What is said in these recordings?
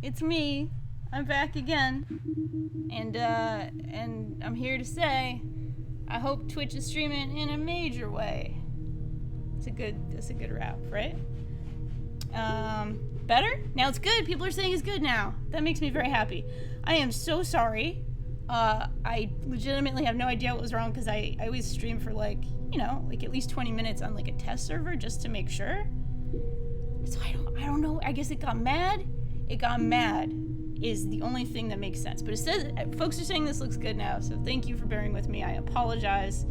it's me. I'm back again. And I'm here to say, I hope Twitch is streaming in a major way. That's a good wrap, right? Better? Now it's good. People are saying it's good now. That makes me very happy. I am so sorry. I legitimately have no idea what was wrong because I always stream for like at least 20 minutes on like a test server just to make sure. So I don't know. I guess it got mad. It got mad is the only thing that makes sense. But it says folks are saying this looks good now. So thank you for bearing with me. I apologize.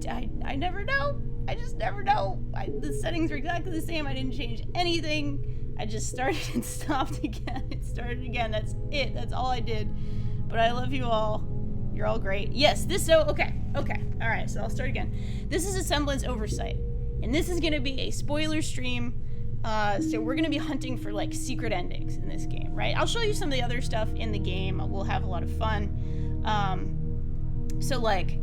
I never know. I just never know. The settings were exactly the same. I didn't change anything. I just started and stopped again. It started again. That's it. That's all I did. But I love you all. You're all great. Yes, okay. All right, so I'll start again. This is Asemblance Oversight. And this is going to be a spoiler stream. So we're going to be hunting for, like, secret endings in this game, right? I'll show you some of the other stuff in the game. We'll have a lot of fun. So, like,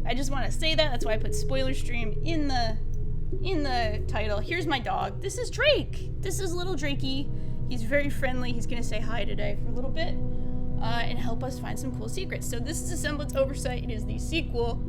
I just want to say that. That's why I put spoiler stream in the title. Here's my dog. This is Drake. This is little Drakey. He's very friendly. He's going to say hi today for a little bit. And help us find some cool secrets. So this is Asemblance Oversight. It is the sequel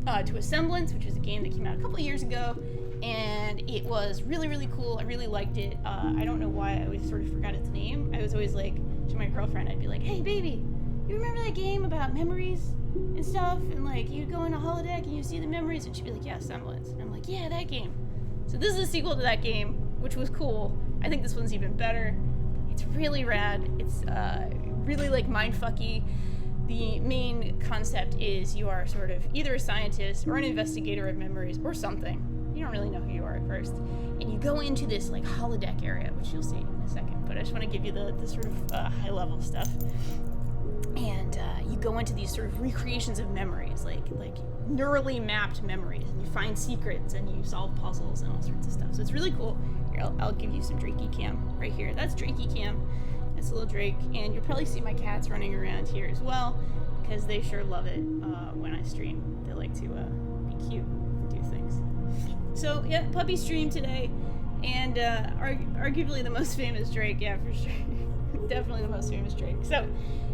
to Asemblance, which is a game that came out a couple of years ago, and it was really, really cool. I really liked it. I don't know why I always sort of forgot its name. I was always like, to my girlfriend, I'd be like, hey, baby, you remember that game about memories and stuff? And like, you go in a holodeck and you see the memories, and she'd be like, yeah, Asemblance. And I'm like, yeah, that game. So this is a sequel to that game, which was cool. I think this one's even better. It's really rad. It's really like mindfucky. The main concept is you are sort of either a scientist or an investigator of memories or something. You don't really know who you are at first. And you go into this like holodeck area, which you'll see in a second, but I just want to give you the sort of high level stuff. And you go into these sort of recreations of memories, like neurally mapped memories, and you find secrets and you solve puzzles and all sorts of stuff. So it's really cool. Here, I'll give you some Drakey cam right here. That's Drakey cam. That's a little Drake, and you'll probably see my cats running around here as well, because they sure love it when I stream. They like to be cute and do things. So yeah, puppy stream today, and arguably the most famous Drake, yeah, for sure. Definitely the most famous Drake. So,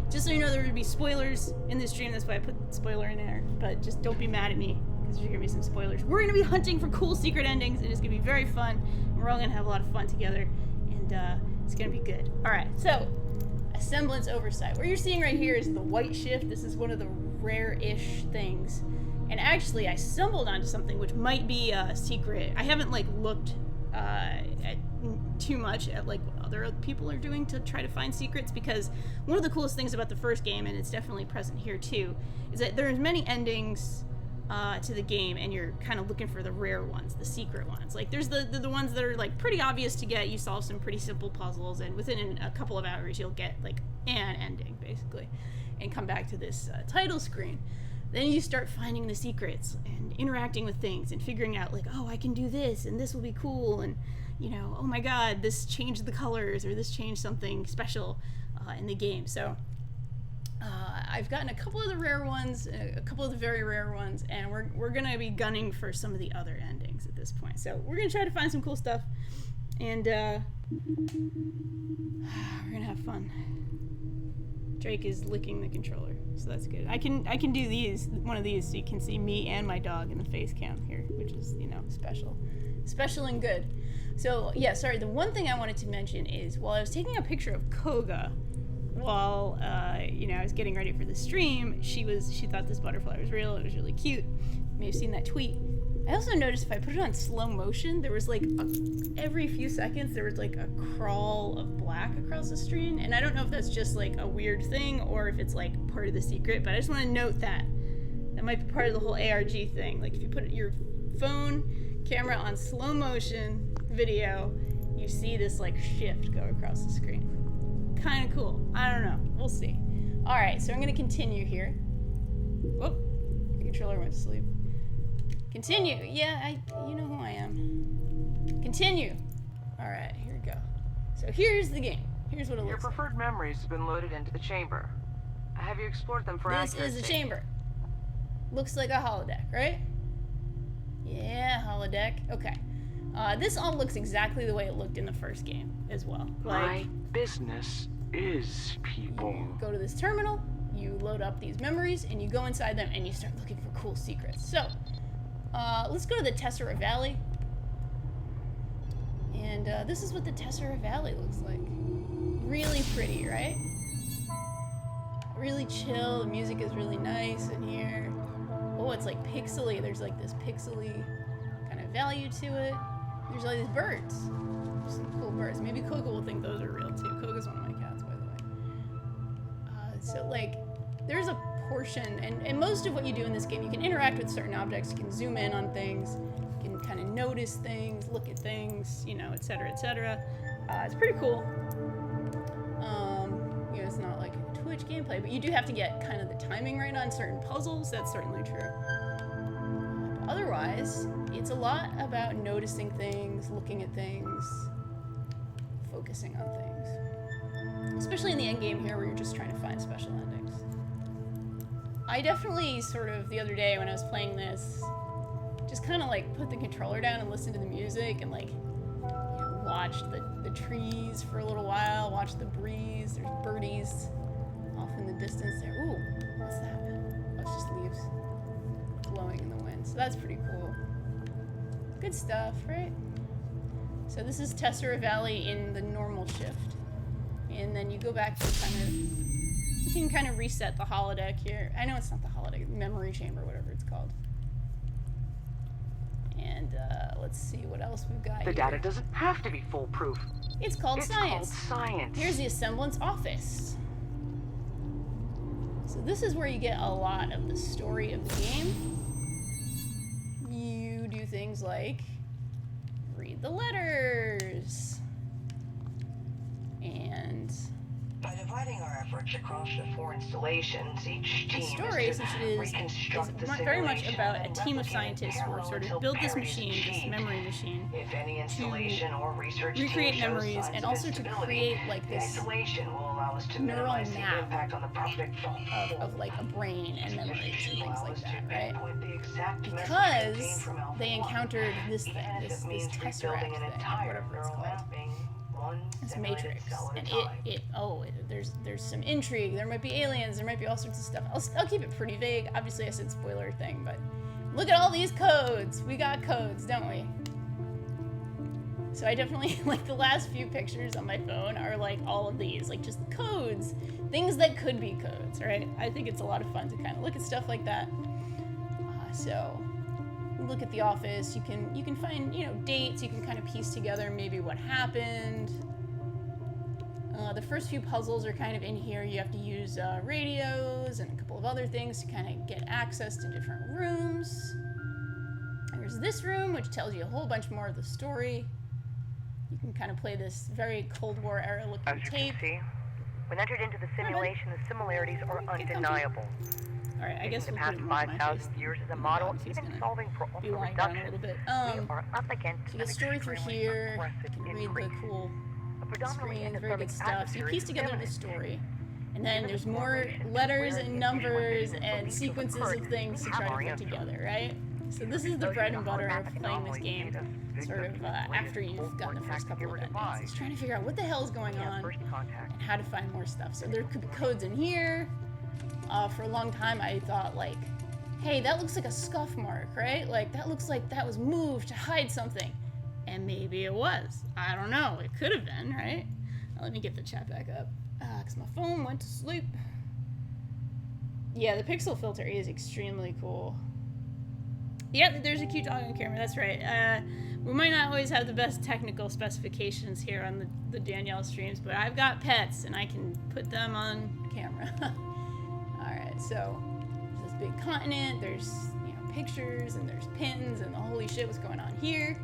just so you know, there would be spoilers in this stream, that's why I put spoiler in there, but just don't be mad at me, because there's gonna be some spoilers. We're gonna be hunting for cool secret endings, and it's gonna be very fun, and we're all gonna have a lot of fun together, and it's gonna be good. Alright, so, Asemblance Oversight. What you're seeing right here is the white shift. This is one of the rare-ish things. And actually, I stumbled onto something which might be a secret. I haven't, like, looked at too much at, like, what other people are doing to try to find secrets, because one of the coolest things about the first game, and it's definitely present here too, is that there's many endings to the game, and you're kind of looking for the rare ones, the secret ones. Like, there's the ones that are, like, pretty obvious to get. You solve some pretty simple puzzles, and within a couple of hours, you'll get, like, an ending, basically, and come back to this title screen. Then you start finding the secrets and interacting with things and figuring out, like, oh, I can do this, and this will be cool, and, oh my god, this changed the colors, or this changed something special in the game. So I've gotten a couple of the rare ones, a couple of the very rare ones, and we're going to be gunning for some of the other endings at this point. So we're going to try to find some cool stuff, and we're going to have fun. Drake is licking the controller, so that's good. I can do one of these, so you can see me and my dog in the face cam here, which is, special and good. So yeah, sorry, the one thing I wanted to mention is, while I was taking a picture of Koga, while I was getting ready for the stream, she thought this butterfly was real. It was really cute. You may have seen that tweet. I also noticed if I put it on slow motion, there was like every few seconds there was like a crawl of black across the screen, and I don't know if that's just like a weird thing or if it's like part of the secret, but I just want to note that might be part of the whole ARG thing. Like, if you put your phone camera on slow motion video, you see this like shift go across the screen. Kind of cool. I don't know. We'll see. All right, so I'm gonna continue here. Whoop, the controller went to sleep. Continue. Yeah, you know who I am. Continue. All right, here we go. So here's the game. Here's what it looks like. Your preferred memories have been loaded into the chamber. Have you explored them for accuracy? This is the chamber. Looks like a holodeck, right? Yeah, holodeck. Okay. This all looks exactly the way it looked in the first game as well. My business is people. You go to this terminal, you load up these memories, and you go inside them, and you start looking for cool secrets. So, let's go to the Tessera Valley. And this is what the Tessera Valley looks like. Really pretty, right? Really chill. The music is really nice in here. Oh, it's like pixely. There's like this pixely kind of value to it. There's all these birds. There's some cool birds. Maybe Koga will think those are real too. Koga's one of my cats, by the way. So like, there's a portion, and most of what you do in this game, you can interact with certain objects. You can zoom in on things. You can kind of notice things, look at things, you know, etc., etc. It's pretty cool. You know, it's not like a Twitch gameplay, but you do have to get kind of the timing right on certain puzzles. That's certainly true. But otherwise, it's a lot about noticing things, looking at things, focusing on things. Especially in the end game here, where you're just trying to find special endings. I definitely sort of, the other day when I was playing this, just kind of like put the controller down and listened to the music and like, you know, watched the trees for a little while, watched the breeze. There's birdies off in the distance there. Ooh, what's that? Oh, it's just leaves blowing in the wind. So that's pretty cool. Good stuff, right? So this is Tessera Valley in the normal shift. And then you go back to you can kind of reset the holodeck here. I know it's not the holodeck, memory chamber, whatever it's called. And let's see what else we've got The here. data doesn't have to be foolproof. It's called science. It's called science. Here's the Asemblance office. So this is where you get a lot of the story of the game. You do things like read the letters. And by dividing our efforts across the 4 installations, each the team story is to is reconstruct the very much simulation about a and team of replicate it scientists who parallel sort until of built this parity is machine, this achieved. memory machine, If any installation or research recreate team shows memories signs and of also to instability, create like the this isolation will allow us to neural minimize the map impact on the project of like a brain and memories and things like that, right? Because Because they encountered this thing, this tesseract thing, whatever it's called. This matrix, and there's some intrigue. There might be aliens. There might be all sorts of stuff. I'll keep it pretty vague. Obviously, I said spoiler thing, but look at all these codes. We got codes, don't we? So I definitely like the last few pictures on my phone are like all of these, like just codes, things that could be codes, right? I think it's a lot of fun to kind of look at stuff like that. So look at the office. You can find, you know, dates. You can kind of piece together maybe what happened. The first few puzzles are kind of in here. You have to use radios and a couple of other things to kind of get access to different rooms. There's this room, which tells you a whole bunch more of the story. You can kind of play this very Cold War era looking As you tape. can see, when entered into the simulation, the similarities are undeniable. All right, I guess Using we'll the put it past more on my face. 5,000 years as a The model, dog, he's even gonna solving for be ultra lying down a reduction, little bit. we are up against So you an get story through extremely here. You aggressive can read the increase. cool A predominantly screens, very good endothermic stuff. So you atmosphere piece is together the imminent. story. And then Given there's the more correlation to letters where and the numbers visual and beliefs sequences occurred, of things to we try have to our put answer. together, right? So this is the bread and butter of playing this game, sort of after you've gotten the first couple of endings. It's trying to figure out what the hell is going on First contact. and how to find more stuff. So there could be codes in here. For a long time I thought like, hey, that looks like a scuff mark, right? Like that looks like that was moved to hide something. And maybe it was. I don't know. It could have been, right? Now, let me get the chat back up. Because my phone went to sleep. Yeah, the pixel filter is extremely cool. Yep, there's a cute dog on camera. That's right. We might not always have the best technical specifications here on the Danielle streams, but I've got pets and I can put them on camera. Alright, so there's this big continent. There's, you know, pictures and there's pins and the holy shit, what's going on here.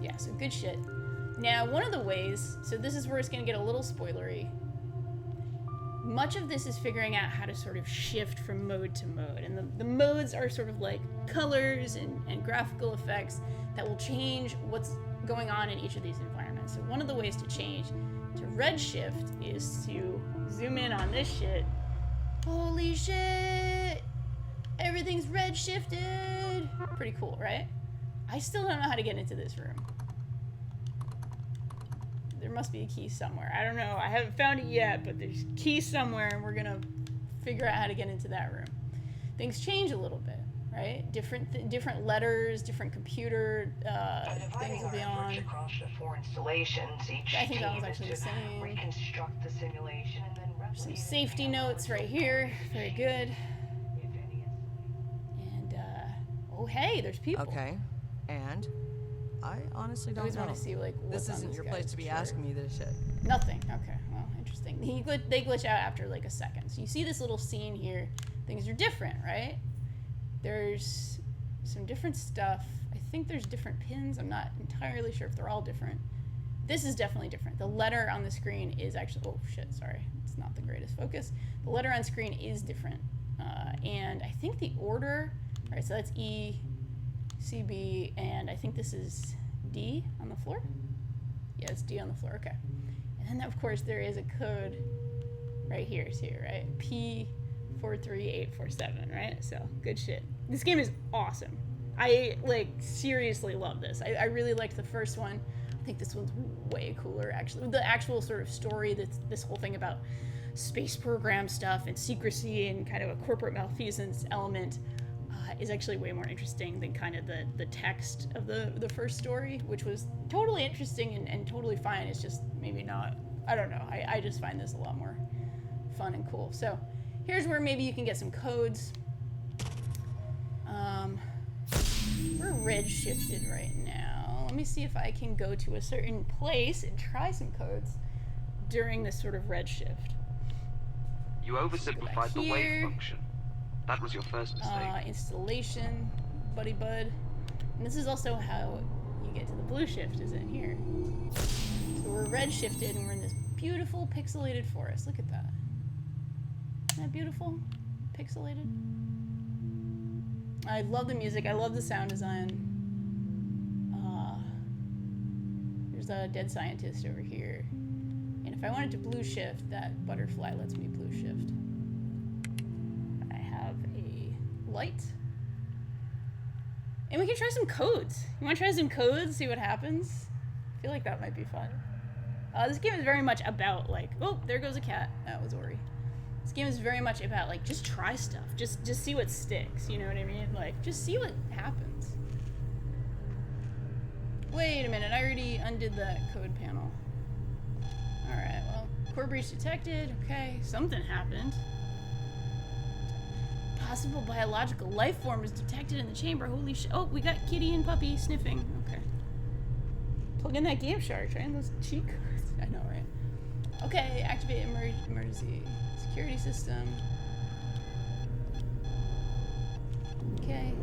Yeah, so good shit. Now, one of the ways, so this is where it's going to get a little spoilery. Much of this is figuring out how to sort of shift from mode to mode. And the modes are sort of like colors and graphical effects that will change what's going on in each of these environments. So one of the ways to change to red shift is to zoom in on this shit. Holy shit! Everything's red shifted! Pretty cool, right? I still don't know how to get into this room. There must be a key somewhere. I don't know. I haven't found it yet, but there's a key somewhere, and we're gonna figure out how to get into that room. Things change a little bit, right? Different letters, different computer things will be on. Across the four installations, each I think that was team is actually the to same. reconstruct the simulation and then Some replicate safety the notes right here. Very good. if any And oh hey, there's people. Okay, and I honestly I don't always know. want to see like what's This on isn't this your guy's place to be shirt. asking me this shit. Nothing. Okay. Well, interesting. They glitch out after like a second. So you see this little scene here. Things are different, right? There's some different stuff. I think there's different pins. I'm not entirely sure if they're all different. This is definitely different. The letter on the screen is actually... Oh, shit. Sorry. It's not the greatest focus. The letter on screen is different. And I think the order... All right, so that's E, C, B, and I think this is D on the floor. Yeah, it's D on the floor. Okay. And then, of course, there is a code right here. It's here, right? P43847, right? So, good shit. This game is awesome. I, like, seriously love this. I really liked the first one. I think this one's way cooler, actually. The actual sort of story, this whole thing about space program stuff and secrecy and kind of a corporate malfeasance element is actually way more interesting than kind of the text of the first story, which was totally interesting and totally fine. It's just maybe not, I don't know. I just find this a lot more fun and cool. So here's where maybe you can get some codes. We're red shifted right now. Let me see if I can go to a certain place and try some codes during this sort of red shift. You oversimplified the here. wave function. That was your first mistake. Installation, buddy bud. And this is also how you get to the blue shift, is in here. So we're red shifted and we're in this beautiful pixelated forest. Look at that. Isn't that beautiful? Pixelated. I love the music. I love the sound design. There's a dead scientist over here. And if I wanted to blue shift, that butterfly lets me blue shift. I have a light. And we can try some codes. You want to try some codes, see what happens? I feel like that might be fun. This game is very much about, like, oh, there goes a cat. That was Ori. This game is very much about, like, just try stuff. Just see what sticks, you know what I mean? Like, just see what happens. Wait a minute, I already undid that code panel. Alright, well, core breach detected. Okay, something happened. Possible biological life form was detected in the chamber. Holy shit. Oh, we got kitty and puppy sniffing. Okay. Plug in that game shark, trying those cheat codes. I know, right? Okay, activate emergency security system. Okay.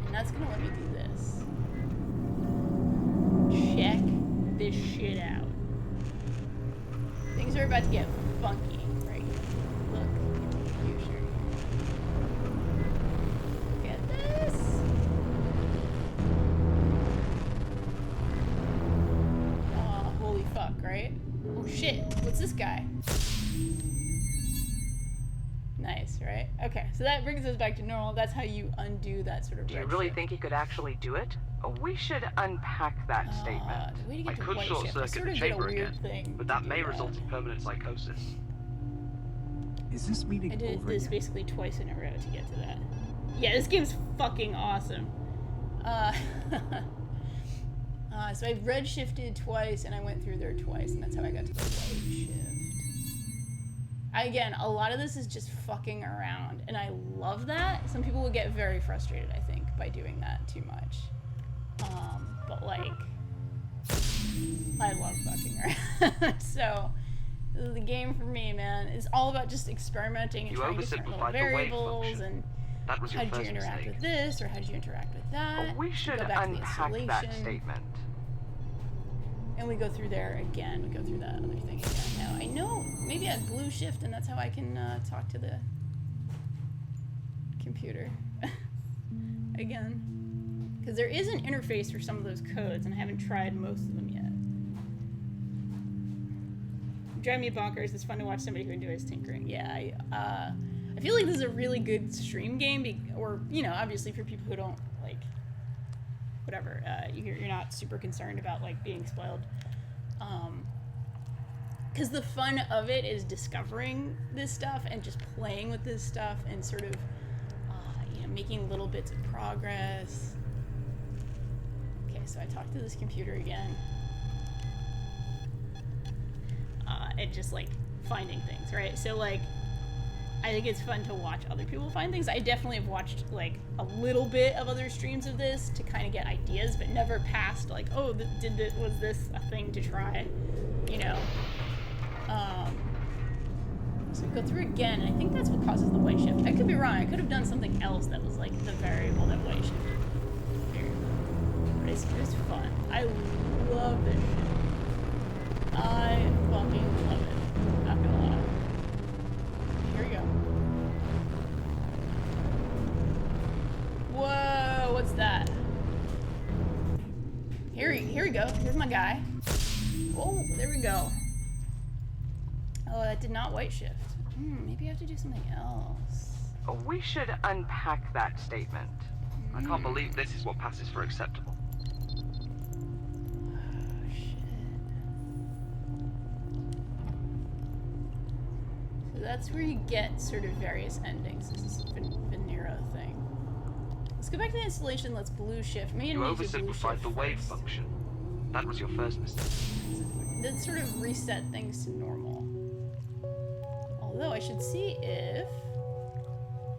And that's gonna let me do this. Check this shit out. Things are about to get funky right here. Look at the future. Look at this. Oh, holy fuck, right? Oh shit, what's this guy? Nice, right? Okay, so that brings us back to normal. That's how you undo that sort of Do you red really shift. think he could actually do it? We should unpack that statement. The way to I get to could white short shift. I circuit sort the of did a chamber weird again, thing but to that do may result in permanent psychosis. Is this meeting I did over this yet? basically twice in a row to get to that. Yeah, this game's fucking awesome. So I red shifted twice and I went through there twice, and that's how I got to the white shift. Again, a lot of this is just fucking around, and I love that. Some people will get very frustrated, I think, by doing that too much. But like, I love fucking around. So, this is the game for me, man. It's all about just experimenting and You trying different little oversimplified the wave variables function. and That was how your did you first interact mistake. with this, or how did you interact with that? We should go back to the unpack that installation. statement. And we go through there again. We go through that other thing again. Now, I know maybe I blue shift, and that's how I can talk to the computer again. Because there is an interface for some of those codes, and I haven't tried most of them yet. Drive me bonkers. It's fun to watch somebody who enjoys tinkering. Yeah, I feel like this is a really good stream game, or, you know, obviously for people who don't whatever, you're not super concerned about like being spoiled. Because the fun of it is discovering this stuff and just playing with this stuff and sort of, you know, making little bits of progress. Okay, so I talked to this computer again. And just like finding things, right? So like, I think it's fun to watch other people find things. I definitely have watched like a little bit of other streams of this to kind of get ideas, but never past like, oh, was this a thing to try? You know. So we go through again, and I think that's what causes the white shift. I could be wrong. I could have done something else that was like the variable that white shifted. Here. But it's fun. I love this shit. I fucking love it. Not gonna lie. Here we go. Whoa, what's that? Here we go. Here's my guy. Oh, there we go. Oh, that did not white shift. Maybe I have to do something else. We should unpack that statement. I can't believe this is what passes for acceptable. Oh, shit. So that's where you get sort of various endings. This is Venera thing. Let's go back to the installation. Let's blue shift. Me and You me do blue oversimplified shift the wave first. function. That was your first mistake. That sort of reset things to normal. Although I should see if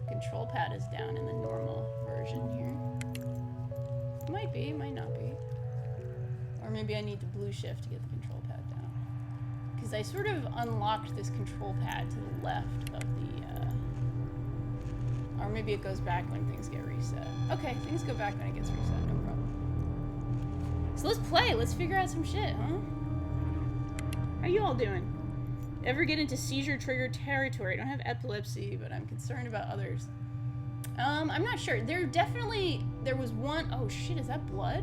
the control pad is down in the normal version here. Might be, might not be. Or maybe I need the blue shift to get the control pad down. Because I sort of unlocked this control pad to the left of the, or maybe it goes back when things get reset. Okay, things go back when it gets reset, no problem. So let's play, let's figure out some shit, huh? How you all doing? Ever get into seizure trigger territory? I don't have epilepsy, but I'm concerned about others. I'm not sure. There was one, oh shit, is that blood?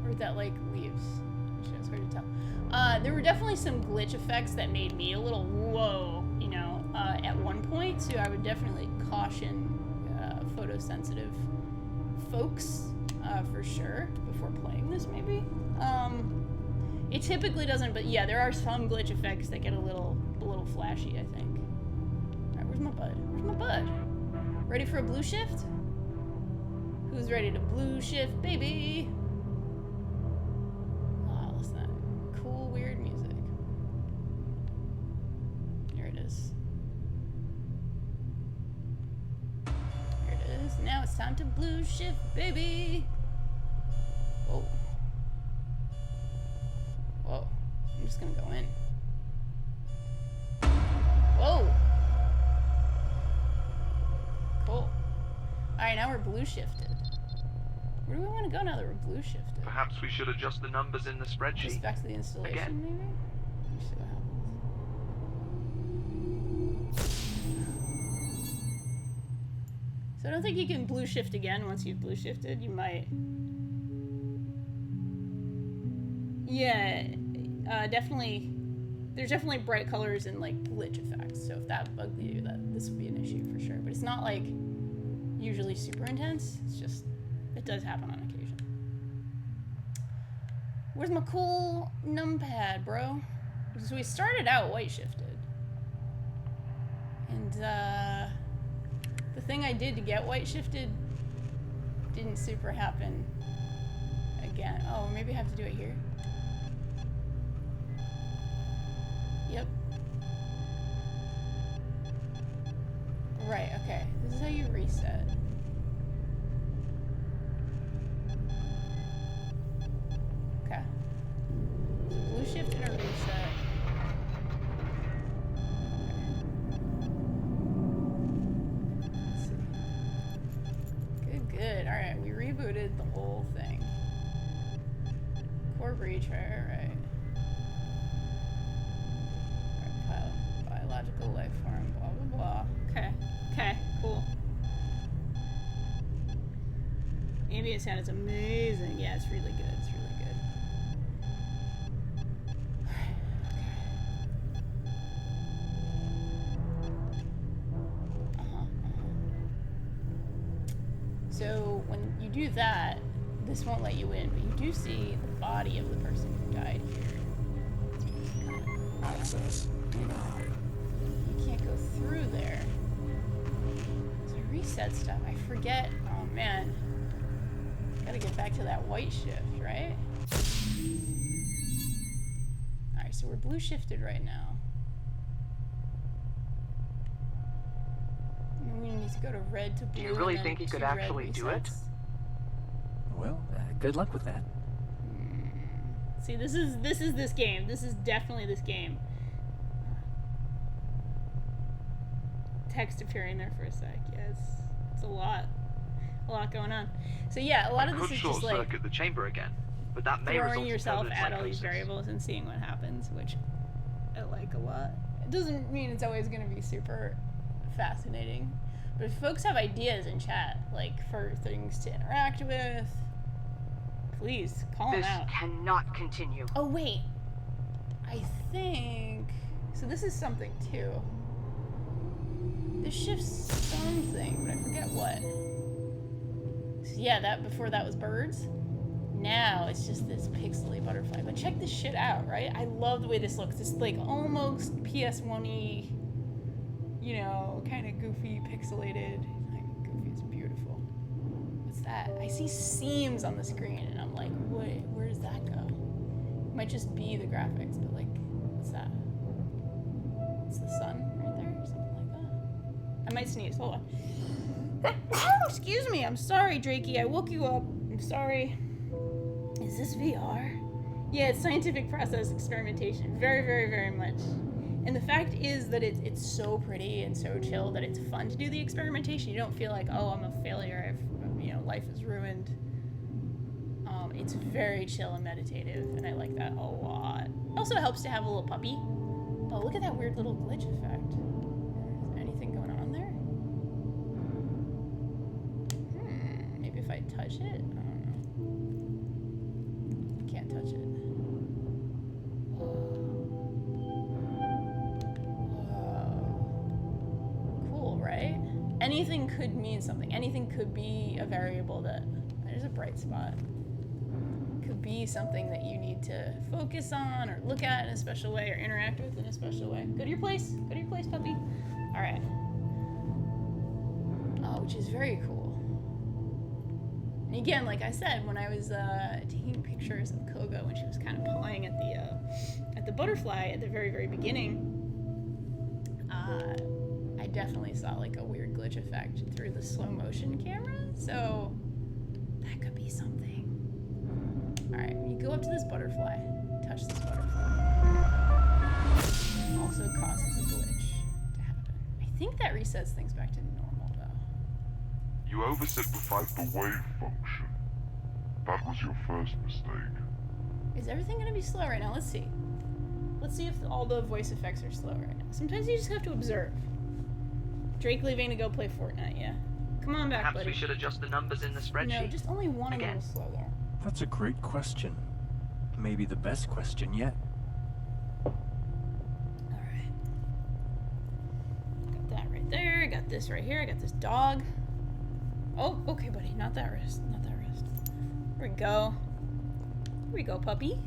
Or is that like leaves? Shit, it's hard to tell. There were definitely some glitch effects that made me a little whoa, you know, at one point, so I would definitely caution photosensitive folks, for sure, before playing this maybe. It typically doesn't, but yeah, there are some glitch effects that get a little flashy, I think. Alright, where's my bud? Where's my bud? Ready for a blue shift? Who's ready to blue shift, baby? Oh, listen to that cool, weird music. Here it is. Here it is. Now it's time to blue shift, baby! Whoa. Whoa, I'm just gonna go in. Whoa! Cool. Alright, now we're blue shifted. Where do we want to go now that we're blue shifted? Perhaps we should adjust the numbers in the Just spreadsheet. back to the installation, Again. maybe? Let me see what happens. So I don't think you can blue shift again once you've blue shifted. You might. Yeah, definitely. There's definitely bright colors and like glitch effects. So if that bugged you, this would be an issue for sure. But it's not like usually super intense. It's just it does happen on occasion. Where's my cool numpad, bro? So we started out white shifted, and the thing I did to get white shifted didn't super happen again. Oh, maybe I have to do it here. Yep. Right, okay. This is how you reset. Okay. So blue shift and a reset. Let's see. Good, good. Alright, we rebooted the whole thing. Core breach, right. Biological life form, blah, blah, blah. Okay, cool. Ambient sound is amazing. Yeah, it's really good. So when you do that, this won't let you in, but you do see the body of the person who died here. Access denied. You can't go through there. So I reset stuff. I forget. Oh man. Gotta get back to that white shift, right? Alright, so we're blue shifted right now. And we need to go to red to blue. Do you really and then think he could 2 red actually do it? resets. Well, good luck with that. See, this is this game. This is definitely this game. Text appearing there for a sec. Yes, it's a lot going on. So yeah, a lot of this is just like short-circuit the chamber again, but that may result throwing in yourself permanent at all these psychosis. variables and seeing what happens, which I like a lot. It doesn't mean it's always going to be super fascinating, but if folks have ideas in chat, like for things to interact with, please call them This out. cannot continue. Oh wait, I think so. This is something too. This shifts something, but I forget what. So yeah, that before that was birds. Now it's just this pixely butterfly. But check this shit out, right? I love the way this looks. It's like almost PS1-y, you know, kind of goofy, pixelated. Like goofy is beautiful. What's that? I see seams on the screen, and I'm like, wait, where does that go? It might just be the graphics, but like, what's that? It's the sun right there, or something like that. I might sneeze. Hold on. Excuse me. I'm sorry, Drakey. I woke you up. I'm sorry. Is this VR? Yeah, it's scientific process experimentation. Very, very, very much. And the fact is that it's so pretty and so chill that it's fun to do the experimentation. You don't feel like, oh, I'm a failure. Life is ruined. It's very chill and meditative, and I like that a lot. Also helps to have a little puppy. Oh, look at that weird little glitch effect. Is there anything going on there? Maybe if I touch it? I don't know. Can't touch it. Whoa. Cool, right? Anything could mean something. Anything could be a variable that... There's a bright spot. Could be something that you need to focus on or look at in a special way or interact with in a special way. Go to your place. Go to your place, puppy. All right. Which is very cool. And again, like I said, when I was taking pictures of Koga when she was kind of pawing at the butterfly at the very, very beginning, I definitely saw like a weird glitch effect through the slow motion camera. So that could be something. All right, when you go up to this butterfly, touch this butterfly. Also causes a glitch to happen. I think that resets things back to normal, though. You oversimplified the wave function. That was your first mistake. Is everything going to be slow right now? Let's see. Let's see if all the voice effects are slow right now. Sometimes you just have to observe. Drake leaving to go play Fortnite, yeah. Come on back, Perhaps buddy. we should adjust the numbers in the spreadsheet. No, just only one of them Again. is slow there. That's a great question. Maybe the best question yet. Alright. Got that right there. I got this right here. I got this dog. Oh, okay, buddy. Not that wrist. Not that wrist. Here we go. Here we go, puppy.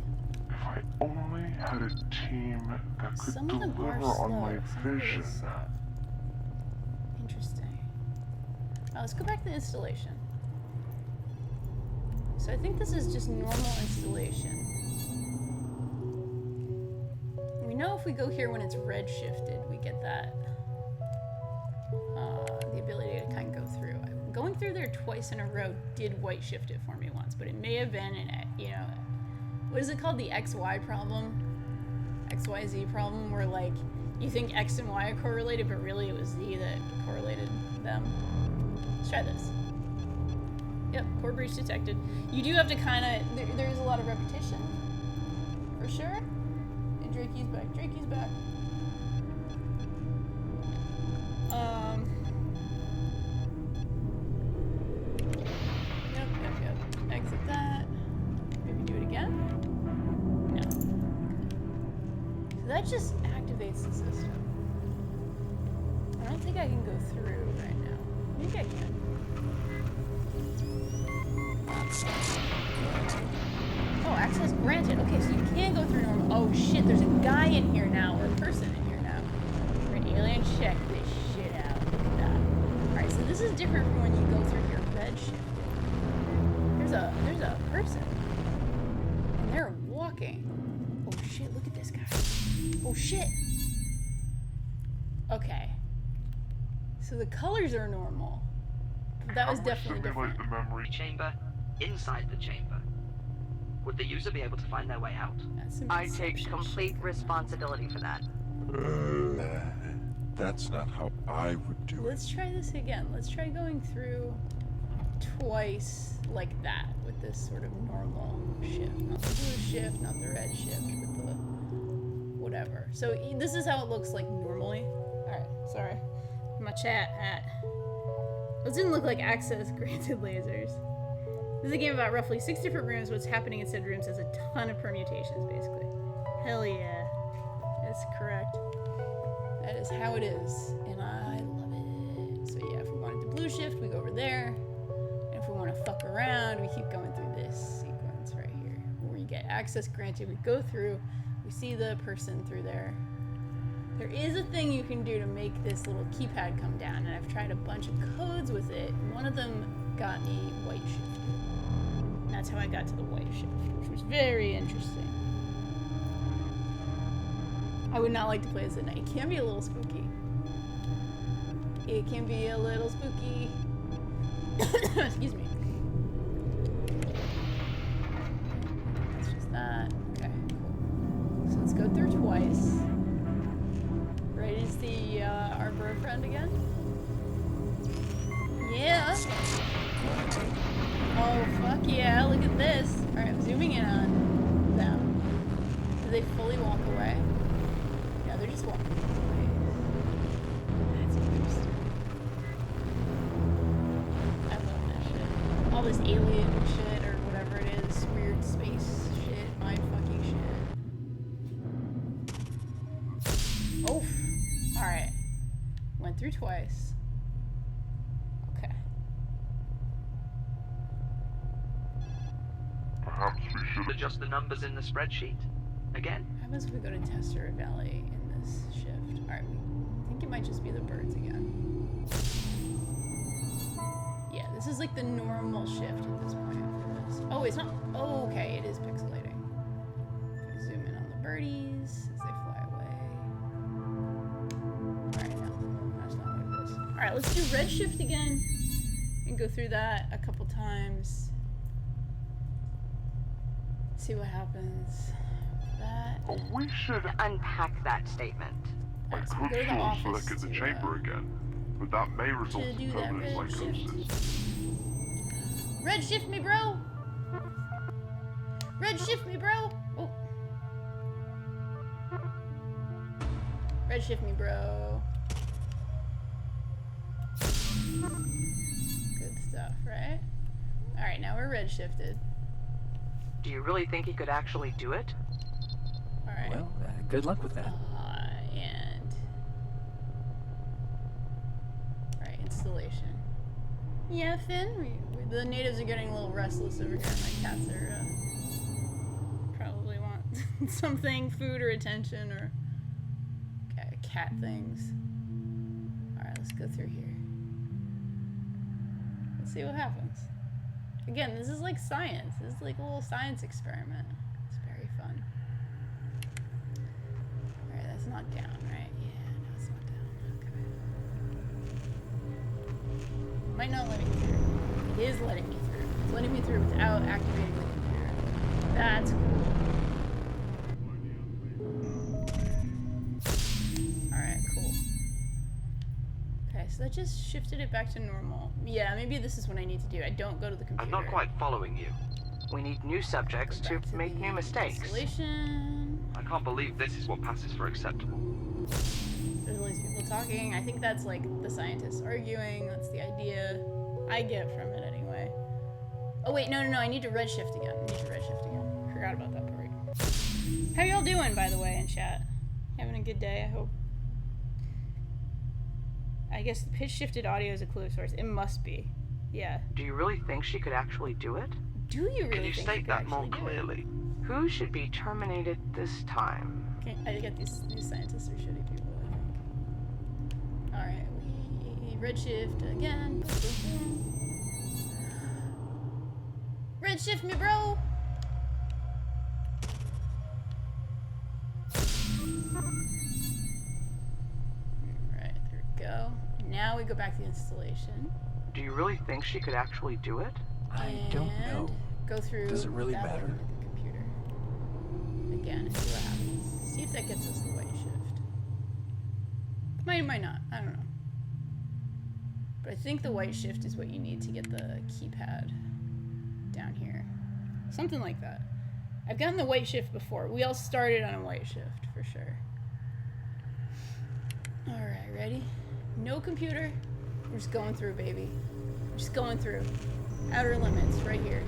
If I only had a team that could Some of them deliver are on slow. my Some of it vision. is slow. Interesting. Let's go back to the installation. So I think this is just normal installation. We know if we go here when it's red shifted, we get that, the ability to kind of go through. Going through there twice in a row did white shift it for me once, but it may have been what is it called? The XY problem? XYZ problem, where like, you think X and Y are correlated, but really it was Z that correlated them. Let's try this. Yep, core breach detected. You do have to kind of... There's a lot of repetition. For sure. And Drakey's back. Drakey's back. Yep. Exit that. Maybe do it again? No. So that just activates the system. I don't think I can go through right now. Maybe I can. Oh, access granted. Okay, so you can go through normal. Oh shit, there's a guy in here now, or a person in here now. We're gonna alien check this shit out. Look at that. Alright, so this is different from when you go through your red shift. There's a person. And they're walking. Oh shit, look at this guy. Oh shit. Okay. So the colors are normal. But that was definitely different. Simulate the memory Chamber inside the chamber. Would the user be able to find their way out? That's some I take inception complete shit. responsibility for that. That's not how I would do it. Let's try this again. Let's try going through twice like that with this sort of normal shift. Not the blue shift, not the red shift, but the whatever. So this is how it looks like normally. Alright, sorry. My chat hat. Those didn't look like access granted lasers. This is a game about roughly 6 different rooms. What's happening in said rooms has a ton of permutations, basically. Hell yeah. That's correct. That is how it is, and I love it. So yeah, if we wanted the blue shift, we go over there. And if we want to fuck around, we keep going through this sequence right here. Where you get access granted, we go through, we see the person through there. There is a thing you can do to make this little keypad come down, and I've tried a bunch of codes with it. One of them got me white shift. And that's how I got to the white shift, which was very interesting. I would not like to play this at night. It can be a little spooky. It can be a little spooky. Excuse me. That's just that. Okay, cool. So let's go through twice. Ready to see our bro friend again? Yeah. Oh, fuck yeah. Look at this. Alright, I'm zooming in on them. Do they fully walk away? Yeah, they're just walking away. That's interesting. I love that shit. All this alien shit or whatever it is, weird space shit, mind fucking shit. Oof. Alright. Went through twice. Okay. Perhaps we should Adjust the numbers in the spreadsheet. Again. What happens if we go to Tester Valley in this shift? Alright, I think it might just be the birds again. Yeah, this is like the normal shift at this point for this. Oh, it's not. Oh, okay, it is pixelating. If we zoom in on the birdies as they fly away. Alright, no, that's not what it is. Alright, let's do red shift again and go through that a couple times. See what happens. That. We should Unpack that statement. I Alright, so we could go to the sure office select the to, chamber again, but that may result to in do that permanent red psychosis. Red shift me, bro! Red shift me, bro! Oh. Red shift me, bro. Good stuff, right? Alright, now we're red shifted. Do you really think he could actually do it? Alright. Well, good luck with that. And... Alright, installation. Yeah, Finn, the natives are getting a little restless over here. My cats are, probably want something, food or attention or cat things. Alright, let's go through here. Let's see what happens. Again, this is like science. This is like a little science experiment. It's very fun. Alright, that's not down, right? Yeah, no, it's not down. Okay. Might not let me through. It is letting me through. It's letting me through without activating the computer. That's cool. Alright, cool. Okay, so that just shifted it back to normal. Yeah, maybe this is what I need to do. I don't go to the computer. I'm not quite following you. We need new subjects Go to back to make the new mistakes. Installation. I can't believe this is what passes for acceptable. There's all these people talking. I think that's like the scientists arguing. That's the idea I get from it anyway. Oh wait, no, I need to redshift again. Forgot about that part. How y'all doing, by the way, in chat? Having a good day, I hope. I guess the pitch shifted audio is a clue of sorts. It must be. Yeah. Do you really think she could actually do it? Do you really Can you think state could that more actually do it? clearly? Who should be terminated this time? Okay, I get these scientists are shitty people, I think. Alright, we redshift again. Redshift me, bro! Alright, there we go. Now we go back to the installation. Do you really think she could actually do it? I don't know. Go through. Does it really that matter? one with the computer again and see what happens. See if that gets us the white shift. Might not. I don't know. But I think the white shift is what you need to get the keypad down here. Something like that. I've gotten the white shift before. We all started on a white shift for sure. All right, ready? No computer. We're just going through, baby. We're just going through. Outer limits, right here.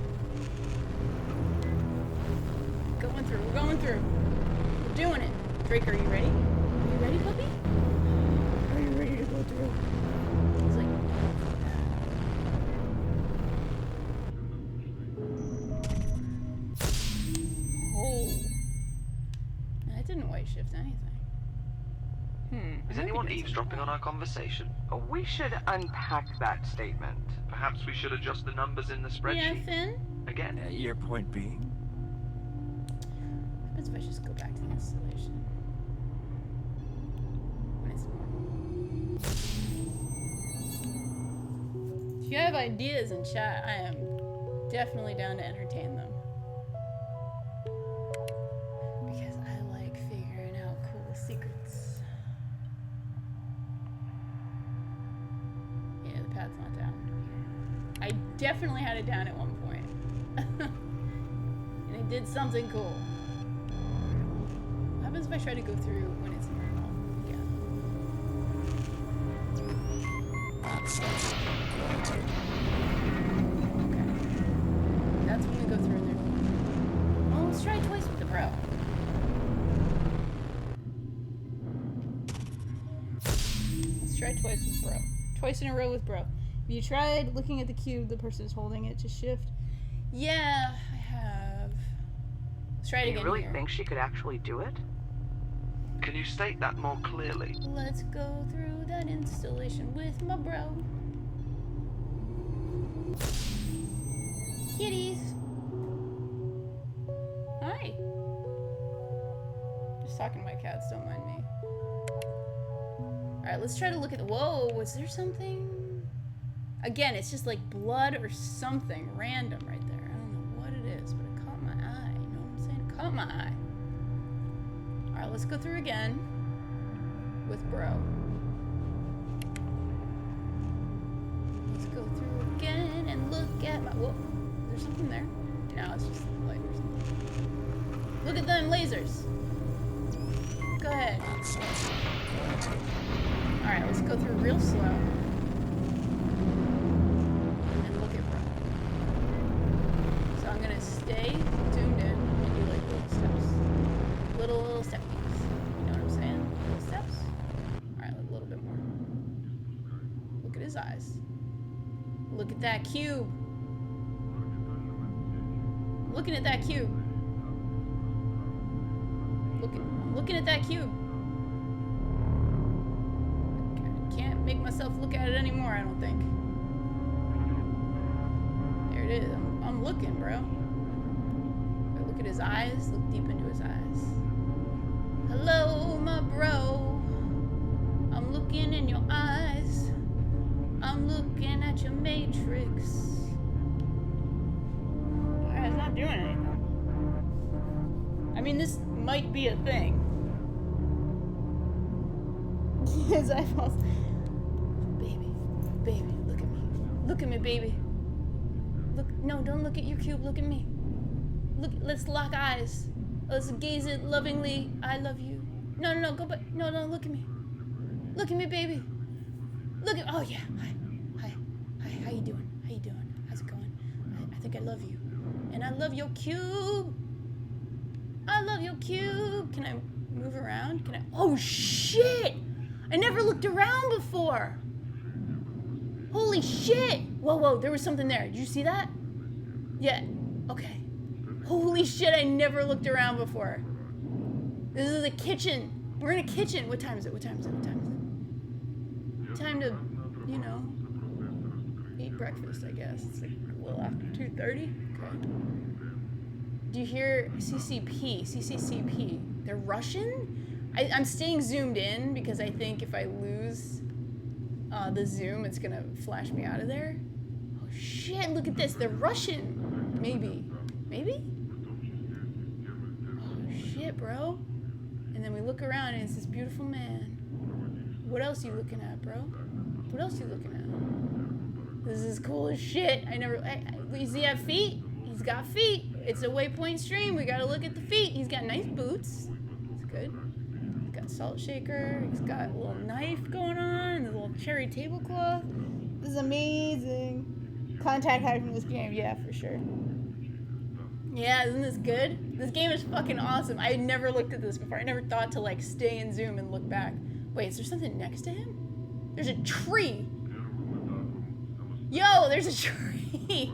Going through, we're going through. We're doing it. Drake, are you ready? Are you ready, puppy? Are you ready to go through? He's like, oh. That didn't white shift anything. Is anyone eavesdropping on our conversation? We should unpack that statement. Perhaps we should adjust the numbers in the Yeah, spreadsheet. Finn? Again. Your point being? What happens if I just go back to the installation? When it's normal. If you have ideas in chat, I am definitely down to entertain them. Because I like figuring out cool secrets. Yeah, the pad's not down here. I definitely had it down at one point. And it did something cool. What happens if I try to go through when it's normal again? Access granted. Okay. That's when we go through there. Oh, let's try it twice with the bro. Let's try twice with bro. Twice in a row with bro. Have you tried looking at the cube the person is holding it to shift? Yeah, I have. Let's try it Do again you really here. think she could actually do it? Can you state that more clearly? Let's go through that installation with my bro. Kitties. Hi. Just talking to my cats, don't mind me. Alright, let's try to look at the. Whoa, was there something? Again, it's just like blood or something random right there. I don't know what it is, but it caught my eye. You know what I'm saying? It caught my eye. Alright, let's go through again with bro. Let's go through again and look at my. Whoa, there's something there. No, it's just light or something. Look at them lasers. Go ahead. Alright, let's go through real slow. And look at bro. So I'm gonna stay zoomed in and do like little steps. Little step keys. You know what I'm saying? Little steps. Alright, a little bit more. Look at his eyes. Look at that cube. I'm looking at that cube. I'm looking at that cube. I can't make myself look at it anymore, I don't think. There it is. I'm looking, bro. Look at his eyes. Look deep into his eyes. Hello, my bro. I'm looking in your eyes. I'm looking at your matrix. Alright, it's not doing anything. I mean, this might be a thing. His eyeballs. Baby, look at me. Look at me, baby. Look, no, don't look at your cube. Look at me. Look, let's lock eyes. Let's gaze it lovingly. I love you. No, go back. No, look at me. Look at me, baby. Look at. Oh yeah. Hi. How you doing? How's it going? I think I love you, and I love your cube. I love your cube. Can I move around? Can I? Oh shit! I never looked around before. Holy shit! Whoa, there was something there. Did you see that? Yeah. Okay. Holy shit, I never looked around before. This is a kitchen. We're in a kitchen. What time is it? What time is it? What time is it? Time to, you know, eat breakfast, I guess. It's like a little after 2:30. Okay. Do you hear CCP? CCCP. They're Russian? I'm staying zoomed in because I think if I lose the zoom, it's gonna flash me out of there. Oh shit, look at this. They're Russian. Maybe. Maybe? Oh shit, bro. And then we look around and it's this beautiful man. What else are you looking at, bro? What else are you looking at? This is cool as shit. Does he have feet? He's got feet. It's a Waypoint stream. We gotta look at the feet. He's got nice boots. That's good. He's got salt shaker. He's got a little knife going on. And a little cherry tablecloth. This is amazing. Contact high from this game. Yeah, for sure. Yeah, isn't this good? This game is fucking awesome. I had never looked at this before. I never thought to like stay in zoom and look back. Wait, is there something next to him? There's a tree. Yo, there's a tree.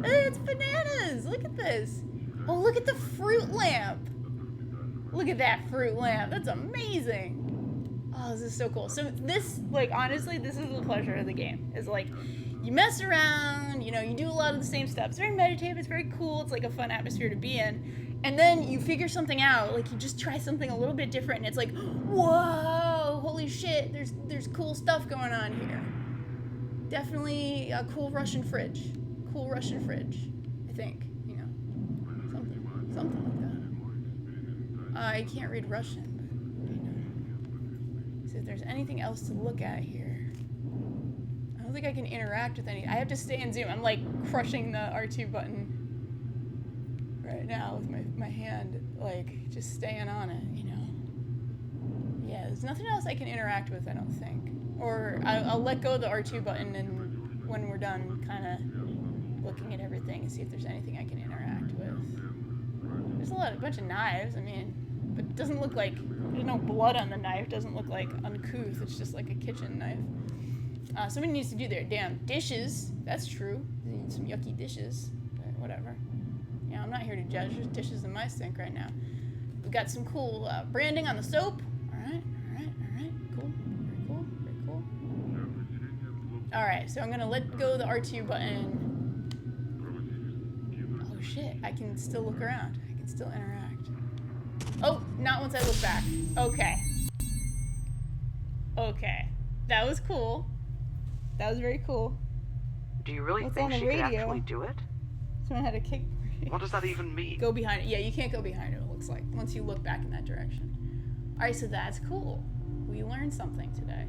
It's bananas. Look at this. Oh, look at the fruit lamp. Look at that fruit lamp. That's amazing. Oh, this is so cool. So this, like, honestly, this is the pleasure of the game. Is like, you mess around, you know, you do a lot of the same stuff. It's very meditative. It's very cool. It's like a fun atmosphere to be in. And then you figure something out. Like, you just try something a little bit different. And it's like, whoa, holy shit. There's cool stuff going on here. Definitely a cool Russian fridge. Cool Russian fridge, I think, you know, something like that. I can't read Russian, but, you know. So if there's anything else to look at here, I don't think I can interact with any. I have to stay in zoom. I'm like crushing the R2 button right now with my hand, like just staying on it, you know. Yeah, there's nothing else I can interact with, I don't think. Or I'll let go of the R2 button, and when we're done, kind of looking at everything and see if there's anything I can interact with. There's a bunch of knives, I mean, but it doesn't look like, there's no blood on the knife, doesn't look like uncouth, it's just like a kitchen knife. Somebody needs to do their damn dishes, that's true. They need some yucky dishes, but whatever. Yeah, I'm not here to judge, there's dishes in my sink right now. We got some cool branding on the soap. Alright, cool, very cool, very cool. Alright, so I'm gonna let go of the R2 button. Oh shit, I can still look around. I can still interact. Oh, not once I look back. Okay. Okay. That was cool. That was very cool. Do you really What's think on the she could radio? actually do it? Someone had a kickboard. What does that even mean? Go behind it. Yeah, you can't go behind it, it looks like, once you look back in that direction. Alright, so that's cool. We learned something today.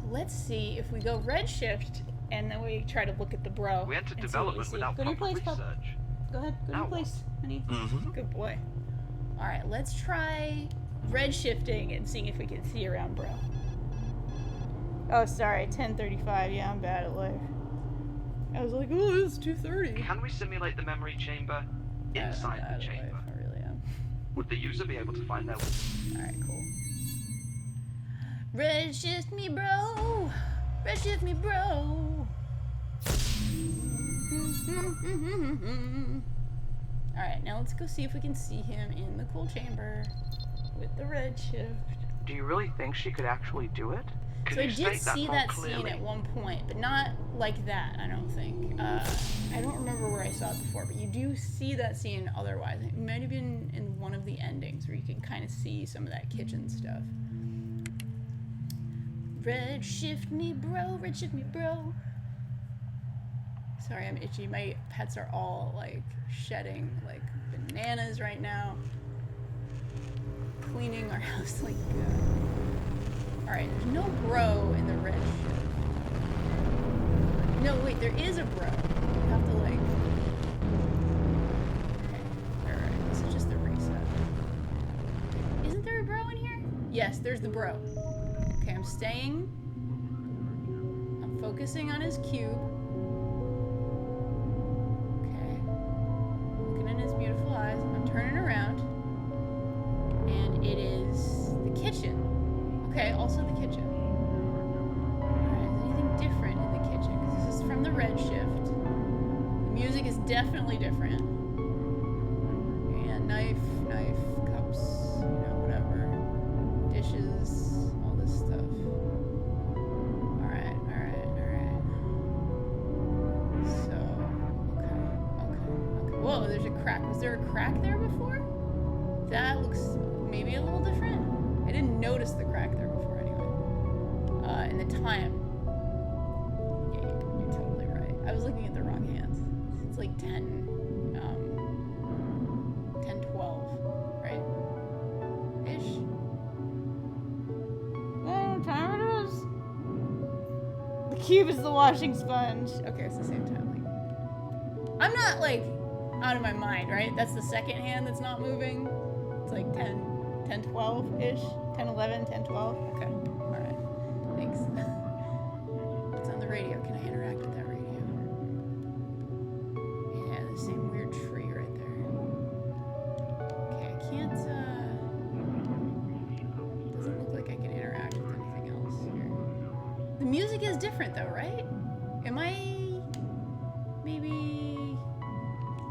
Let's see if we go redshift and then we try to look at the bro. We entered and see what we development see. without Go to your proper place, pup. research. Go ahead, go to Now your place, honey. Mm-hmm. Good boy. Alright, let's try redshifting and seeing if we can see around bro. Oh, sorry, 10:35. Yeah, I'm bad at life. I was like, oh, it's 2:30. Can we simulate the memory chamber inside the chamber? I really am. Would the user be able to find their way? Alright, cool. Redshift me, bro. Redshift me, bro. Alright, now let's go see if we can see him in the cool chamber with the redshift. Do you really think she could actually do it? Can So I you did state see more that scene clearly? at one point, but not like that, I don't think. I don't remember where I saw it before, but you do see that scene otherwise. It might have been in one of the endings where you can kind of see some of that kitchen stuff. Redshift me, bro. Redshift me, bro. Sorry, I'm itchy. My pets are all, like, shedding, like, bananas right now. Cleaning our house like Alright, there's no bro in the red shift. No, wait, there is a bro. You have to, like... Okay, alright, this is just the reset. Isn't there a bro in here? Yes, there's the bro. Okay, I'm staying. I'm focusing on his cube. Okay. Looking in his beautiful eyes. I'm turning around. And it is the kitchen. Okay, also the kitchen. Alright, is anything different in the kitchen? Because this is from the red shift. definitely different. And knife, cups, you know, whatever. Dishes, all this stuff. Alright. So, okay. Whoa, there's a crack. Was there a crack there before? That looks maybe a little different. I didn't notice the crack there before anyway. And the time. Yeah, you're totally right. I was looking at the wrong hands. It's like 10, 12, right? Ish. Oh, time it is. The cube is the washing sponge. Okay, it's the same time. Like, I'm not like out of my mind, right? That's the second hand that's not moving. It's like 10, 12 ish. 10, 11, 10, 12. Okay. All right. Thanks. It's on the radio. Can I interact with that radio? Yeah, the same weird tree right there. Okay, I can't, doesn't look like I can interact with anything else here. The music is different though, right? Am I maybe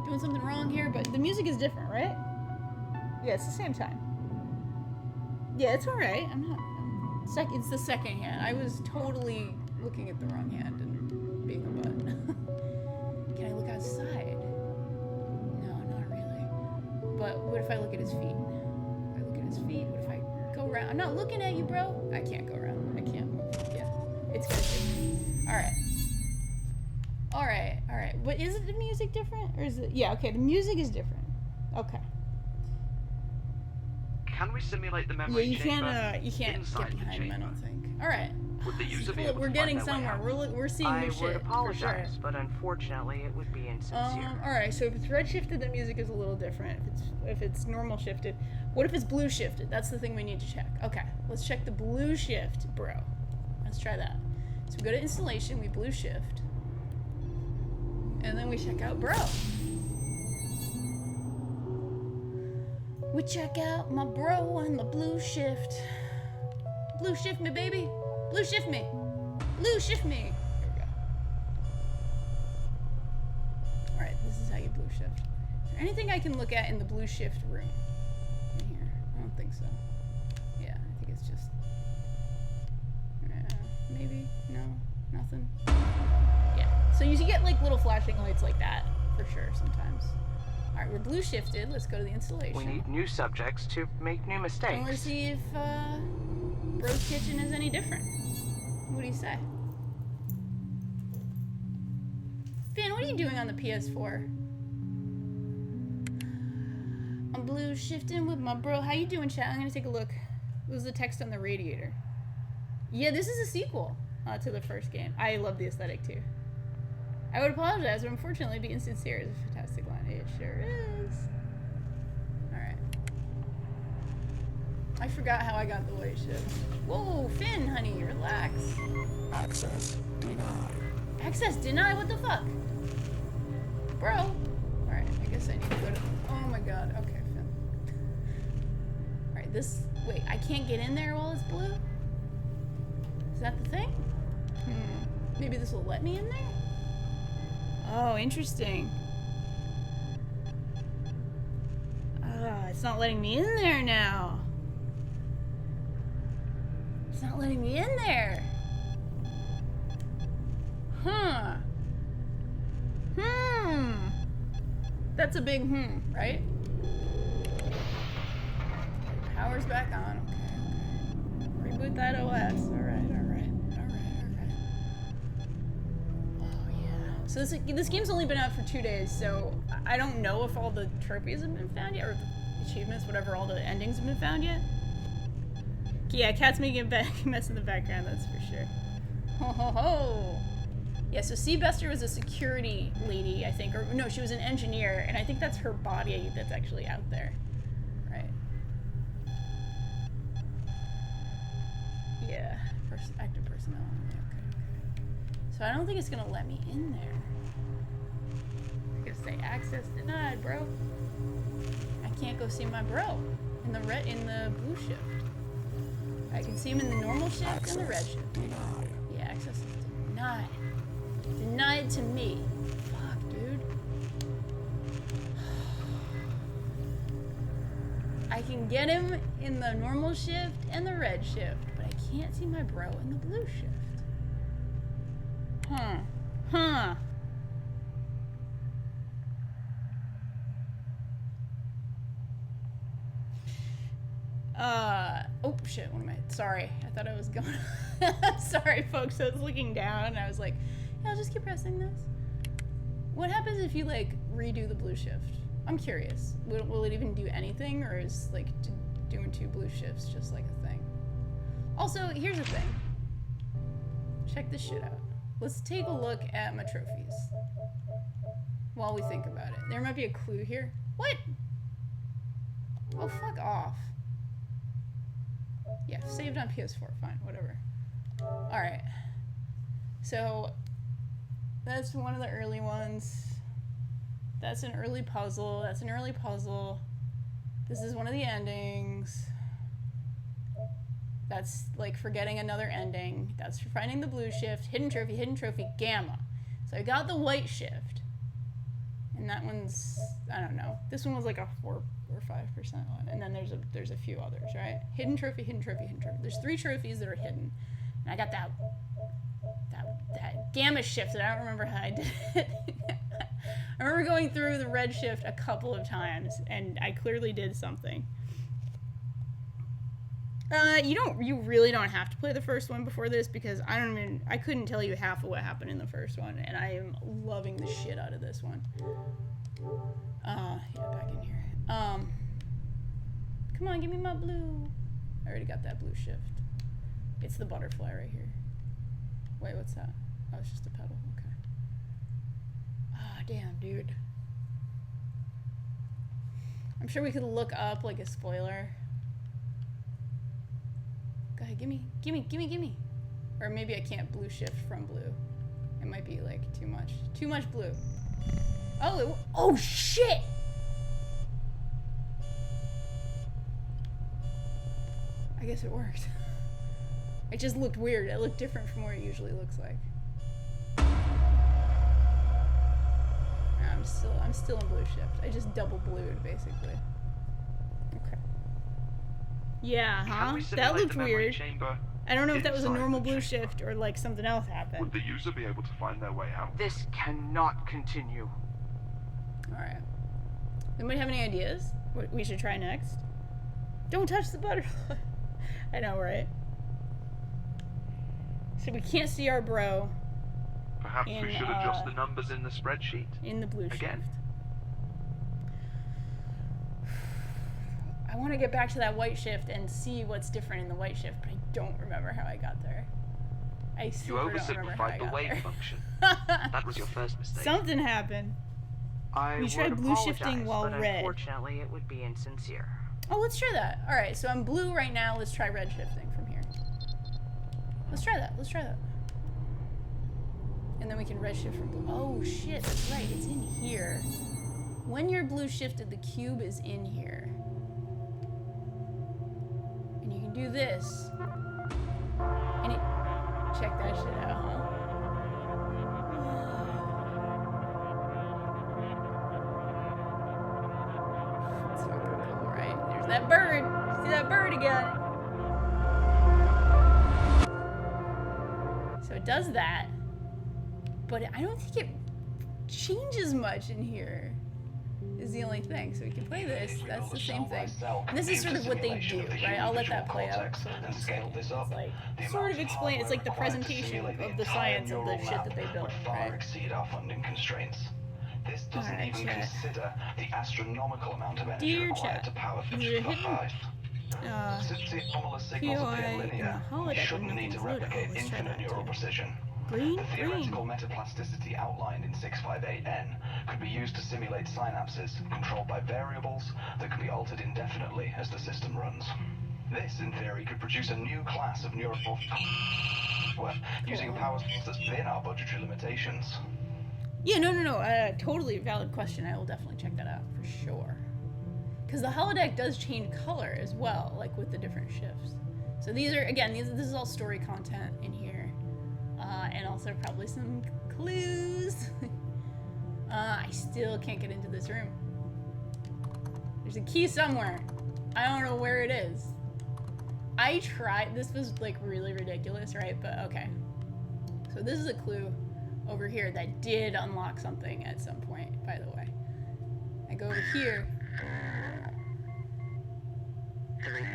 doing something wrong here? But the music is different, right? Yeah, it's the same time. Yeah, it's alright. It's the second hand. I was totally looking at the wrong hand and being a butt. Can I look outside? No, not really. But what if I look at his feet? If I look at his feet, what if I go around? I'm not looking at you, bro. I can't go around. I can't move. Yeah. It's gonna take me. Alright. But is it the music different? Or is it? Yeah, okay, the music is different. Okay. Can we simulate the memory Yeah, chamber you can't inside get behind the him, I chamber? don't think. Alright. Would the user be Cool, able we're to getting find their way somewhere. out? We're seeing I new would shit. apologize, For sure. but unfortunately it would be insincere. Alright, so if it's red shifted, the music is a little different. If it's normal shifted. What if it's blue shifted? That's the thing we need to check. Okay, let's check the blue shift, bro. Let's try that. So we go to installation, we blue shift. And then we check out bro. We check out my bro on the blue shift. Blue shift me, baby. Blue shift me. Blue shift me. There we go. Alright, this is how you blue shift. Is there anything I can look at in the blue shift room? In here? I don't think so. Yeah, I think it's just... maybe? No? Nothing? Yeah. So you get like little flashing lights like that, for sure, sometimes. Alright, we're blue shifted. Let's go to the installation. We need new subjects to make new And mistakes. let's see if Bro's Kitchen is any different. What do you say? Finn, what are you doing on the PS4? I'm blue shifting with my bro. How you doing, chat? I'm gonna take a look. What was the text on the radiator? Yeah, this is a sequel to the first game. I love the aesthetic too. I would apologize, but unfortunately, being sincere is a fantastic line. It sure is. Alright. I forgot how I got the white shift. Whoa, Finn, honey, relax. Access denied. Access denied? What the fuck? Bro. Alright, I guess I need to go to... Oh my god, okay, Finn. Alright, this... Wait, I can't get in there while it's blue? Is that the thing? Maybe this will let me in there? Oh, interesting. It's not letting me in there now. It's not letting me in there. Huh. That's a big right? Power's back on. Okay. Reboot that OS. Alright. So this game's only been out for 2 days, so I don't know if all the trophies have been found yet, or the achievements, whatever, all the endings have been found yet. Yeah, Cat's making a mess in the background, that's for sure. Ho ho ho! Yeah, so Seabuster was a security lady, I think, or no, she was an engineer, and I think that's her body that's actually out there, right? Yeah, active personnel. Okay. So I don't think it's gonna let me in there. I gotta say access denied, bro. I can't go see my bro in the blue shift. I can see him in the normal shift and the red shift. Denied. Yeah, access is denied. Denied to me. Fuck, dude. can get him in the normal shift and the red shift, but I can't see my bro in the blue shift. Huh. Oh shit, what am I? Sorry, I thought I was going. Sorry, folks, I was looking down and I was like, yeah, I'll just keep pressing this. What happens if you, like, redo the blue shift? I'm curious. Will it even do anything, or is, like, doing 2 blue shifts just like a thing? Also, here's the thing. Check this shit out. Let's take a look at my trophies while we think about it. There might be a clue here. What? Oh, fuck off. Yeah, saved on PS4. Fine, whatever. Alright. So, that's one of the early ones. That's an early puzzle. That's an early puzzle. This is one of the endings. That's like forgetting another ending. That's for finding the blue shift. Hidden trophy, gamma. So I got the white shift. And that one's, I don't know. This one was like a 4 or 5% one. And then there's a few others, right? Hidden trophy. There's 3 trophies that are hidden. And I got that gamma shift that I don't remember how I did it. I remember going through the red shift a couple of times, and I clearly did something. You really don't have to play the first one before this, because I couldn't tell you half of what happened in the first one, and I am loving the shit out of this one. Yeah, back in here. Come on, give me my blue. I already got that blue shift. It's the butterfly right here. Wait, what's that? Oh, it's just a pedal. Okay. Ah, damn, dude. I'm sure we could look up like a spoiler. Go ahead, gimme. Or maybe I can't blue shift from blue. It might be like too much blue. Oh shit! I guess it worked. It just looked weird. It looked different from what it usually looks like. I'm still in blue shift. I just double blued, basically. Okay. Yeah, huh? That looked weird. I don't know if that was a normal blue shift or like something else happened. Would the user be able to find their way out? This cannot continue. Alright. Anybody have any ideas? What we should try next? Don't touch the butterfly. I know, right? So we can't see our bro. Perhaps we should adjust the numbers in the spreadsheet. In the blue again. shift. I want to get back to that white shift and see what's different in the white shift, but I don't remember how I got there. I super don't remember how I oversimplified the got wave there. function. That was your first mistake. Something happened. We tried blue shifting while but red. Unfortunately, it would be insincere. Oh, let's try that. All right, so I'm blue right now. Let's try red shifting from here. Let's try that. And then we can red shift from blue. Oh shit, that's right. It's in here. When you're blue shifted, the cube is in here. And you can do this. And it... Check that shit out, huh? It's fucking cool, right? There's that bird. See that bird again? So it does that. But I don't think it changes much in here, is the only thing. So we can play this, that's the same thing. And this is sort of what they do, right? I'll let that play out. So it's like, sort of explain, it's like the presentation of the science of the shit that they built, right? Exceed our funding constraints. This doesn't even consider the astronomical amount of energy required to power future device. Since the anomalous signals appear linear, we shouldn't need to replicate infinite neural precision. The theoretical metaplasticity outlined in 658N could be used to simulate synapses controlled by variables that can be altered indefinitely as the system runs. This, in theory, could produce a new class of neural using power that's within our budgetary limitations. Yeah, no. Totally valid question. I will definitely check that out for sure. Because the holodeck does change color as well, like with the different shifts. So these are, again, this is all story content in here. And also probably some clues. I still can't get into this room. There's a key somewhere. I don't know where it is. I tried, this was like really ridiculous, right? But okay. So this is a clue over here that did unlock something at some point, by the way. I go over here. 3, 2,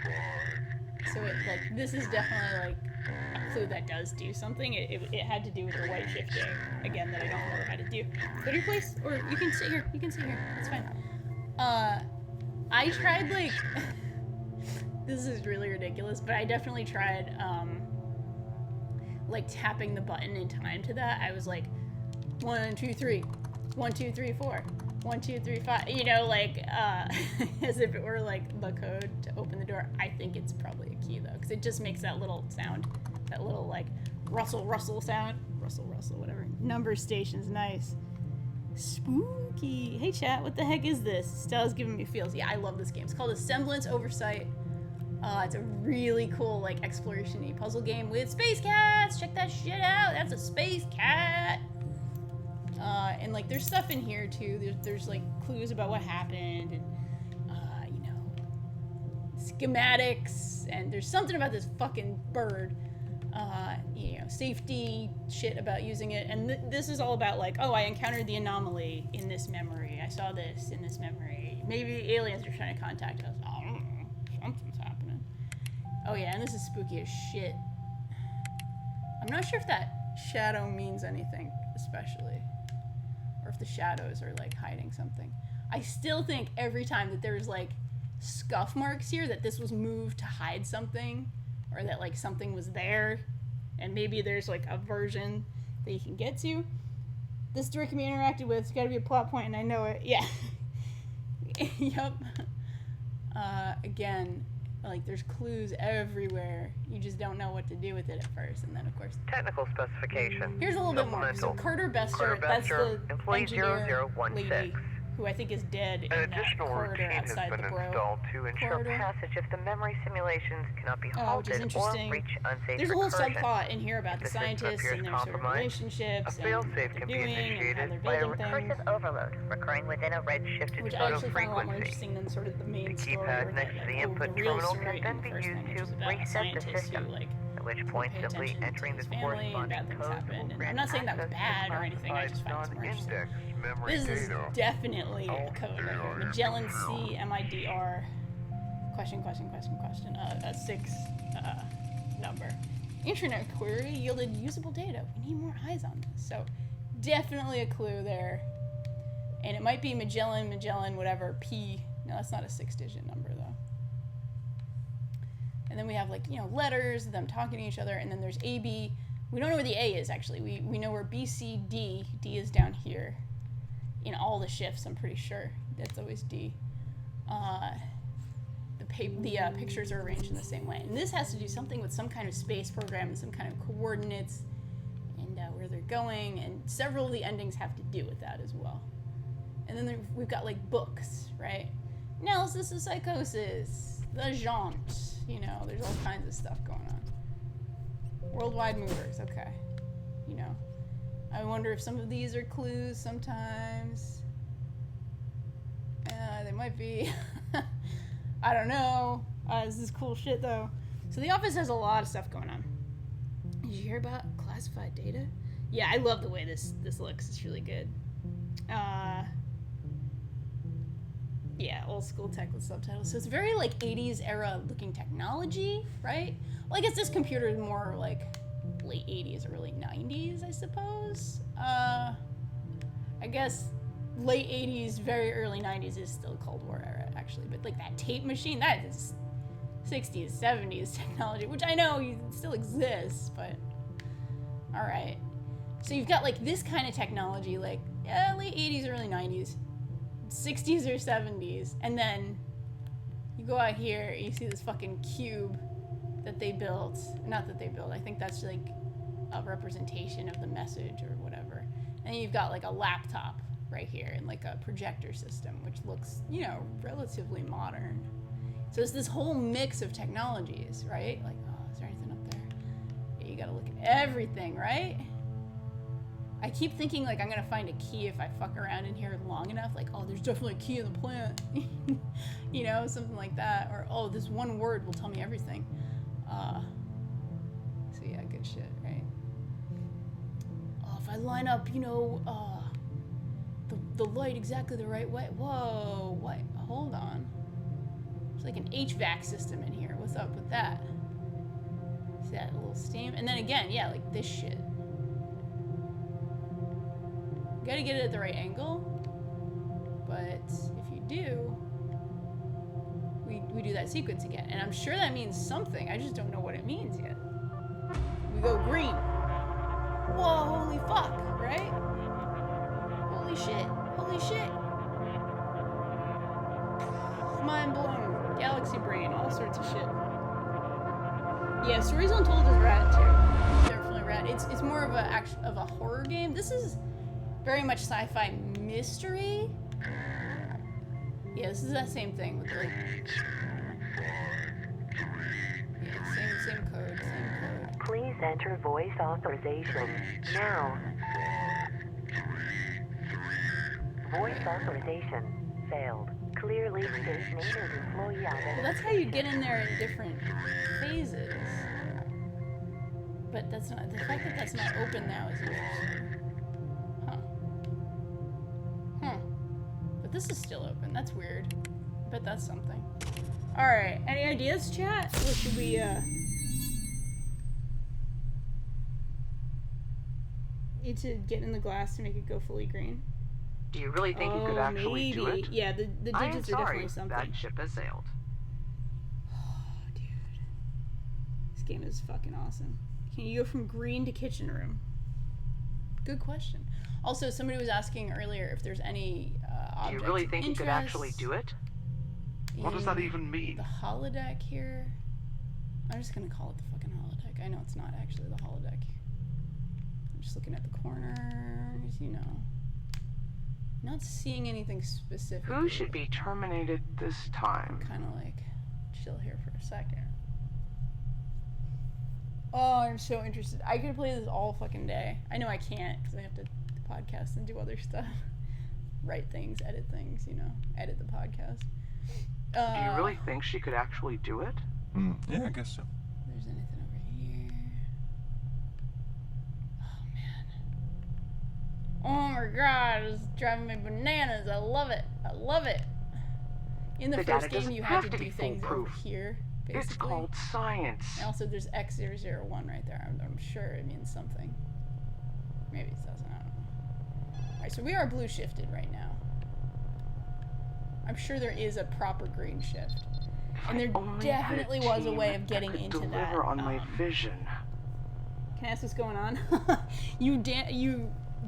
5. So it, like, this is definitely like a clue that does do something. It had to do with the white shifting, again, that I don't know how to do. Go to your place, or you can sit here. You can sit here. It's fine. I tried, like, this is really ridiculous, but I definitely tried, like, tapping the button in time to that. I was like, 1, 2, 3, 1, 2, 3, 4, 1, 2, 3, 5, you know, like, as if it were, like, the code to open the door. I think it's probably a key, though, because it just makes that little sound, that little, like, rustle, rustle sound. Rustle, rustle, whatever. Number station's nice. Spooky. Hey, chat, what the heck is this? Stella's giving me feels. Yeah, I love this game. It's called Asemblance, Oversight. It's a really cool, like, exploration-y puzzle game with space cats. Check that shit out. That's a space cat. And, like, there's stuff in here, too. There's like, clues about what happened and, you know, schematics. And there's something about this fucking bird. You know, safety shit about using it. And this is all about, like, oh, I encountered the anomaly in this memory. I saw this in this memory. Maybe aliens are trying to contact us. I don't know. Something's happening. Oh, yeah, and this is spooky as shit. I'm not sure if that shadow means anything, especially. Or if the shadows are, like, hiding something. I still think every time that there's, like, scuff marks here, that this was moved to hide something. Or that, like, something was there. And maybe there's, like, a version that you can get to. This story can be interacted with. It's got to be a plot point, and I know it. Yeah. Yup. Again, like, there's clues everywhere. You just don't know what to do with it at first. And then, of course... Technical specification. Here's a little bit more. So Carter Bester, that's the employee engineer 0016. lady who I think is dead An in that additional corridor routine has outside been the Bro installed to ensure corridor. passage if the memory simulations cannot be Which is halted or interesting. reach unsafe There's a whole recursion. subplot in here about the If the system scientists appears and their sort of compromised, relationships a and what failsafe they're can be doing and how initiated they're by a building things. recursive overload occurring within a red-shifted Which I photo actually find a lot more frequency. interesting than sort of the main The story keypad or next to the the input real terminal story can then in the be first used thing, which to is about reset the scientists system. who, like, At which point, pay simply attention entering to the his family and bad corresponding things code happen. will And I'm grant not saying that was access to bad or anything, I just find it more interesting. non-indexed memory This is data. definitely a code right here. Magellan C MIDR question a 6 number. Internet query yielded usable data. We need more eyes on this. So definitely a clue there. And it might be Magellan, whatever, P. No, that's not a 6-digit number though. And then we have, like, you know, letters, them talking to each other, and then there's A, B. We don't know where the A is, actually. We know where B, C, D. D is down here. In all the shifts, I'm pretty sure. That's always D. The pictures are arranged in the same way. And this has to do something with some kind of space program and some kind of coordinates and where they're going. And several of the endings have to do with that as well. And then we've got, like, books, right? Analysis of psychosis. The jaunt. You know, there's all kinds of stuff going on. Worldwide movers, okay. You know. I wonder if some of these are clues sometimes. They might be. I don't know. This is cool shit, though. So the office has a lot of stuff going on. Did you hear about classified data? Yeah, I love the way this looks. It's really good. Yeah, old school tech with subtitles. So it's very, like, 80s era looking technology, right? Well, I guess this computer is more like late 80s, early 90s, I suppose. I guess late 80s, very early 90s is still Cold War era, actually. But, like, that tape machine, that is 60s, 70s technology, which I know still exists, but all right. So you've got, like, this kind of technology, like, late 80s, early 90s, 60s or 70s, and then you go out here and you see this fucking cube that they built. Not that they built, I think that's, like, a representation of the message or whatever. And you've got, like, a laptop right here and, like, a projector system, which looks, you know, relatively modern. So it's this whole mix of technologies, right? Like, oh, is there anything up there? Yeah, you gotta look at everything, right? I keep thinking like I'm gonna find a key if I fuck around in here long enough. Like, oh, there's definitely a key in the plant. You know, something like that. Or, oh, this one word will tell me everything. So yeah, good shit, right? Oh, if I line up, you know, the light exactly the right way. Whoa, what? Hold on. There's like an HVAC system in here. What's up with that? See that little steam? And then again, yeah, like this shit. You gotta get it at the right angle. But if you do, we do that sequence again. And I'm sure that means something. I just don't know what it means yet. We go green. Whoa, holy fuck, right? Holy shit. Holy shit. Mind blown. Galaxy brain, all sorts of shit. Yeah, Stories Untold is rad too. Definitely rad. It's more of a horror game. This is very much sci-fi mystery. Yeah, this is that same thing with like same code. Please enter voice authorization now. Voice authorization failed. Clearly state name of employee identification. Well, that's how you get in there in different phases. But that's not, the fact that that's not open now is interesting. Huh. But this is still open. That's weird. But that's something. Alright, any ideas, chat? Or should we, need to get in the glass to make it go fully green? Do you really think you could actually do it? Yeah, the digits are definitely something. That ship has sailed. Oh, dude. This game is fucking awesome. Can you go from green to kitchen room? Good question. Also, somebody was asking earlier if there's any Do you really think you could actually do it? What does that even mean? The holodeck here. I'm just gonna call it the fucking holodeck. I know it's not actually the holodeck. I'm just looking at the corners, you know. Not seeing anything specific. Who should be terminated this time? Kind of like chill here for a second. Oh, I'm so interested. I could play this all fucking day. I know I can't because I have to podcast and do other stuff. Write things, edit things, you know. Edit the podcast. Do you really think she could actually do it? Yeah, I guess so. There's anything over here. Oh, man. Oh my god, it's driving me bananas. I love it. I love it. In the first game, you had to do things over here, basically. It's called science. And also, there's X001 right there. I'm sure it means something. Maybe it doesn't. I don't know. Alright, so we are blue shifted right now. I'm sure there is a proper green shift. And there definitely was a way of getting into that. On my vision. Can I ask what's going on? you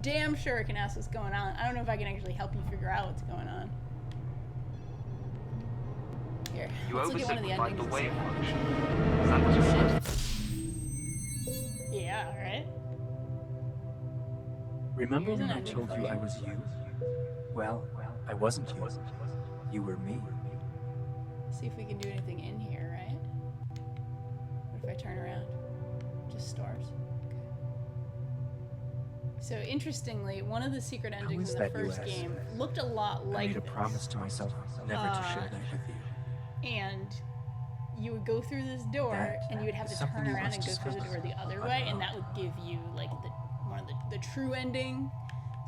damn sure can ask what's going on. I don't know if I can actually help you figure out what's going on. Here, let's look at one of the endings. The wave function. Is that what you said? Yeah, alright. Remember when I told you I was you? Well, I wasn't you. You were me. See if we can do anything in here, right? What if I turn around? Just stars. Okay. So interestingly, one of the secret endings in the first game looked a lot like I made a promise to myself never to share that with you. And you would go through this door, and you would have to turn around and go through the door the other way, and that would give you like one of the true ending,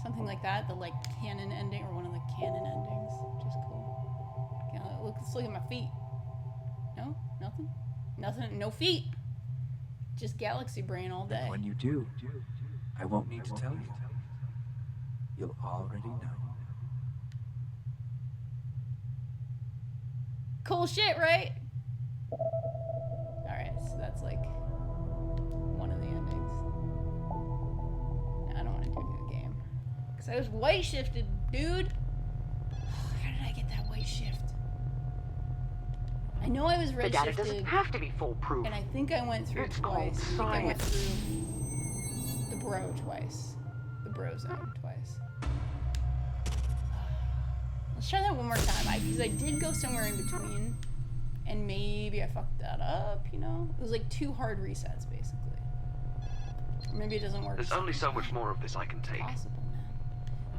something like that, the like canon ending or one of the canon endings, which is cool. Let's look at my feet. No? Nothing? Nothing? No feet? Just galaxy brain all day. And when you do, I won't need to tell you. You'll already know. Cool shit, right? Alright, so that's like one of the endings. No, I don't want to do a game. Because I was white shifted, dude. How did I get that white shift? I know I was red shifted. The data doesn't have to be foolproof. And I think I went through it's twice. I think I went science. through the bro twice. The bro zone twice. Let's try that one more time. Because I did go somewhere in between. And maybe I fucked that up, you know? It was like 2 hard resets, basically. Maybe it doesn't work. There's only so much more of this I can take. Possible, man.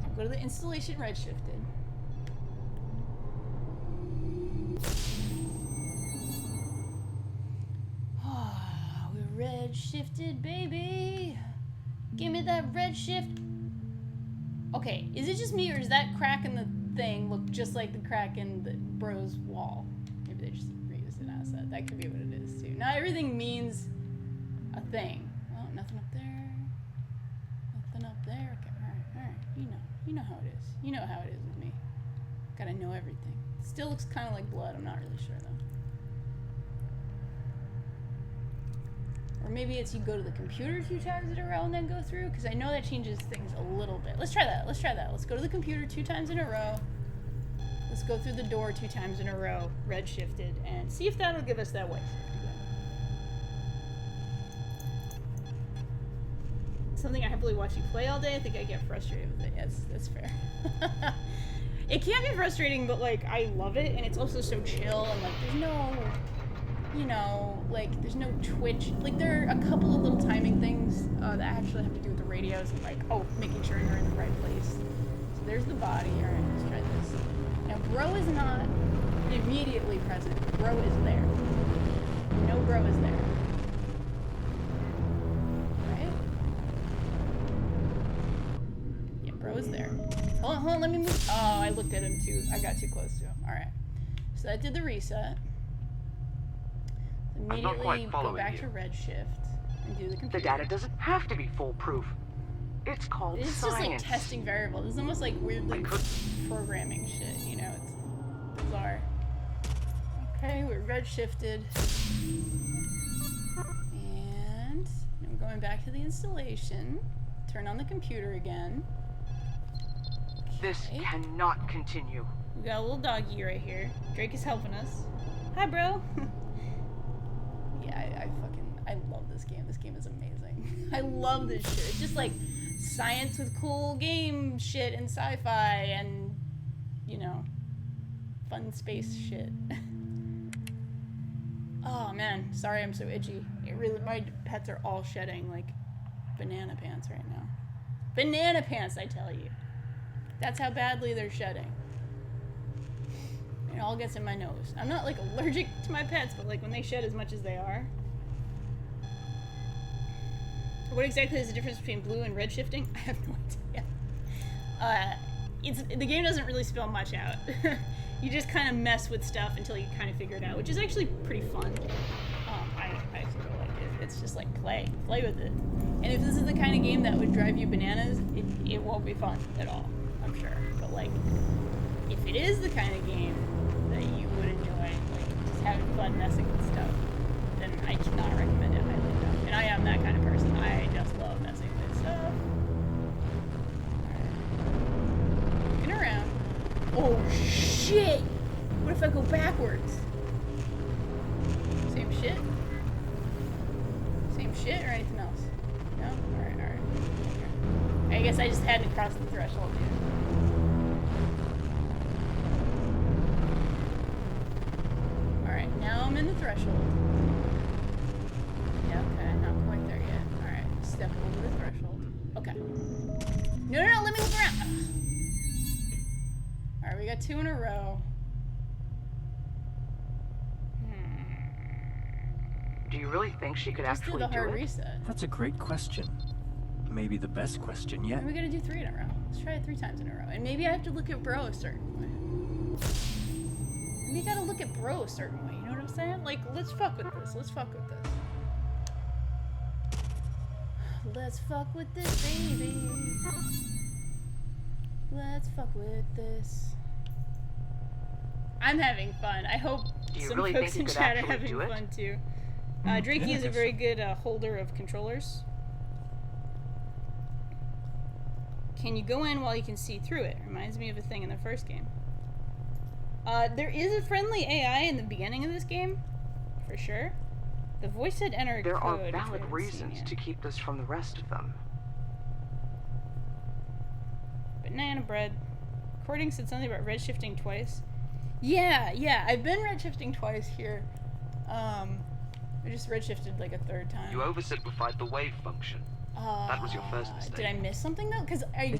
So go to the installation redshifted. We're redshifted, baby. Give me that redshift. Okay, is it just me or does that crack in the thing look just like the crack in the bro's wall? Maybe they just reused an asset. That could be what it is too. Not everything means a thing. Oh, nothing up there. Nothing up there. Okay, alright. You know how it is. You know how it is with me. Gotta know everything. Still looks kind of like blood. I'm not really sure though. Or maybe it's you go to the computer 2 times in a row and then go through, because I know that changes things a little bit. Let's try that. Let's try that. Let's go to the computer 2 times in a row. Let's go through the door 2 times in a row, redshifted, and see if that'll give us that way. Something I happily watch you play all day. I think I get frustrated with it. Yes, that's fair. It can be frustrating, but like I love it, and it's also so chill, and like there's no, you know, like there's no twitch. Like there are a couple of little timing things that actually have to do with the radios, and like making sure you're in the right place. So there's the body. All right, let's try this. Now, bro is not immediately present. Bro is there. No, bro is there. Right? Yeah, bro is there. Hold on, let me move. Oh, I looked at him too. I got too close to him. All right. So that did the reset. Immediately go back to redshift and do the computer. The data doesn't have to be foolproof. It's called science. It's just like testing variables. It's almost like weirdly programming shit, you know? It's bizarre. Okay, we're redshifted. And we're going back to the installation. Turn on the computer again. Okay. This cannot continue. We got a little doggy right here. Drake is helping us. Hi, bro. Yeah, I love this game. This game is amazing. I love this shit. It's just like science with cool game shit and sci-fi and, you know, fun space shit. Oh man, sorry I'm so itchy. My pets are all shedding like banana pants right now. Banana pants, I tell you. That's how badly they're shedding. It all gets in my nose. I'm not like allergic to my pets, but like when they shed as much as they are. What exactly is the difference between blue and red shifting? I have no idea. The game doesn't really spell much out. You just kind of mess with stuff until you kind of figure it out, which is actually pretty fun. I actually really like it. It's just like play with it. And if this is the kind of game that would drive you bananas, it won't be fun at all, I'm sure. But like, if it is the kind of game that you would enjoy, like just having fun messing with stuff, then I cannot recommend it highly enough. And I am that kind of person. I just love messing with stuff. Alright. Looking around. Oh shit! What if I go backwards? Same shit? Same shit or anything else? No? Alright. Okay. I guess I just had to cross the threshold, dude. Alright, now I'm in the threshold. Yeah, okay, not quite there yet. Alright, step over the threshold. Okay. No, let me look around! Alright, we got 2 in a row. Do you really think she could actually do it? Reset. That's a great question. Maybe the best question yet. And we gotta do 3 in a row. Let's try it 3 times in a row. And maybe I have to look at bro a certain way. Maybe you gotta look at bro a certain way, you know what I'm saying? Like, let's fuck with this. Let's fuck with this. Let's fuck with this, baby. Let's fuck with this. I'm having fun. I hope some folks in chat are having fun too. Drakey is a very good holder of controllers. Can you go in while you can see through it? Reminds me of a thing in the first game. There is a friendly AI in the beginning of this game, for sure. The voice said enter a code. There are valid reasons to keep this from the rest of them. Banana bread. Recording said something about redshifting twice. Yeah, I've been redshifting twice here. I just redshifted like a 3rd time. You oversimplified the wave function. That was your first mistake. Did I miss something though? Because I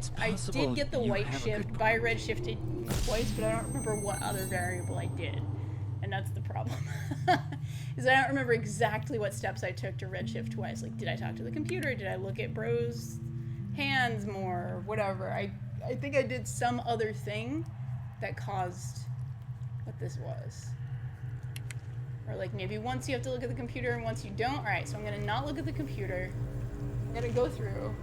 did get the white shift by red shifted twice, but I don't remember what other variable I did. And that's the problem. Is I don't remember exactly what steps I took to red shift twice. Like, did I talk to the computer? Did I look at Bro's hands more? Or whatever. I think I did some other thing that caused what this was. Or like maybe once you have to look at the computer and once you don't. Alright, so I'm gonna not look at the computer. I'm gonna go through.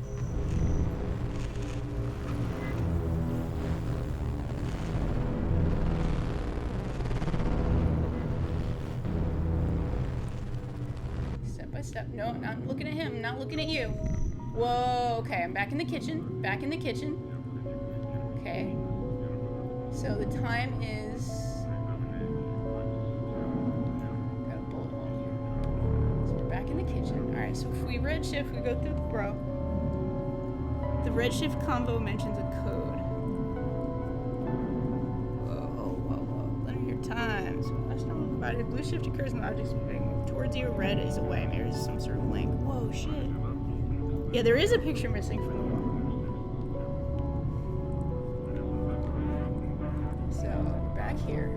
Step by step. No, not looking at him, not looking at you. Whoa, okay, I'm back in the kitchen. Back in the kitchen. Okay. So the time is... got a bullet hole here. So we're back in the kitchen. Alright, so if we red shift, we go through the bro. The red shift combo mentions a code. Whoa. Linear times. Astronomical provided blue shift occurs when objects moving towards you, red is away. Maybe there's some sort of link. Whoa, shit. Yeah, there is a picture missing from the wall. So, back here.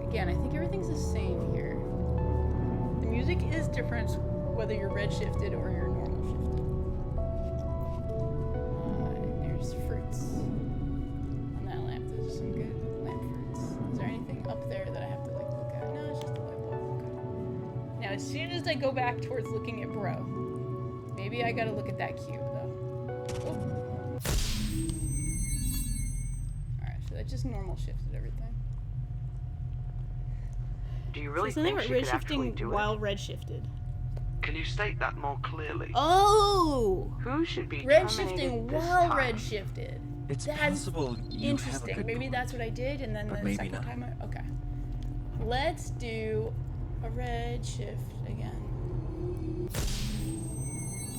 Again, I think everything's the same here. The music is different whether you're red shifted or you're normal shifted. And there's fruits on that lamp. Those are some good lamp fruits. Is there anything up there that I have to like look at? No, it's just a light bulb. Okay. Now, as soon as I go back towards looking at Bro, maybe I gotta look at that cube though. Oh. Alright, so that just normal shifted everything. Do you really Something think about she red could actually shifting do it? while red shifted. Can you state that more clearly? Oh! Who should be Red terminated shifting this while time? red shifted. It's That's possible you interesting. have a good Maybe point, that's what I did, and then but the maybe second not. time I... Okay. Let's do a red shift again.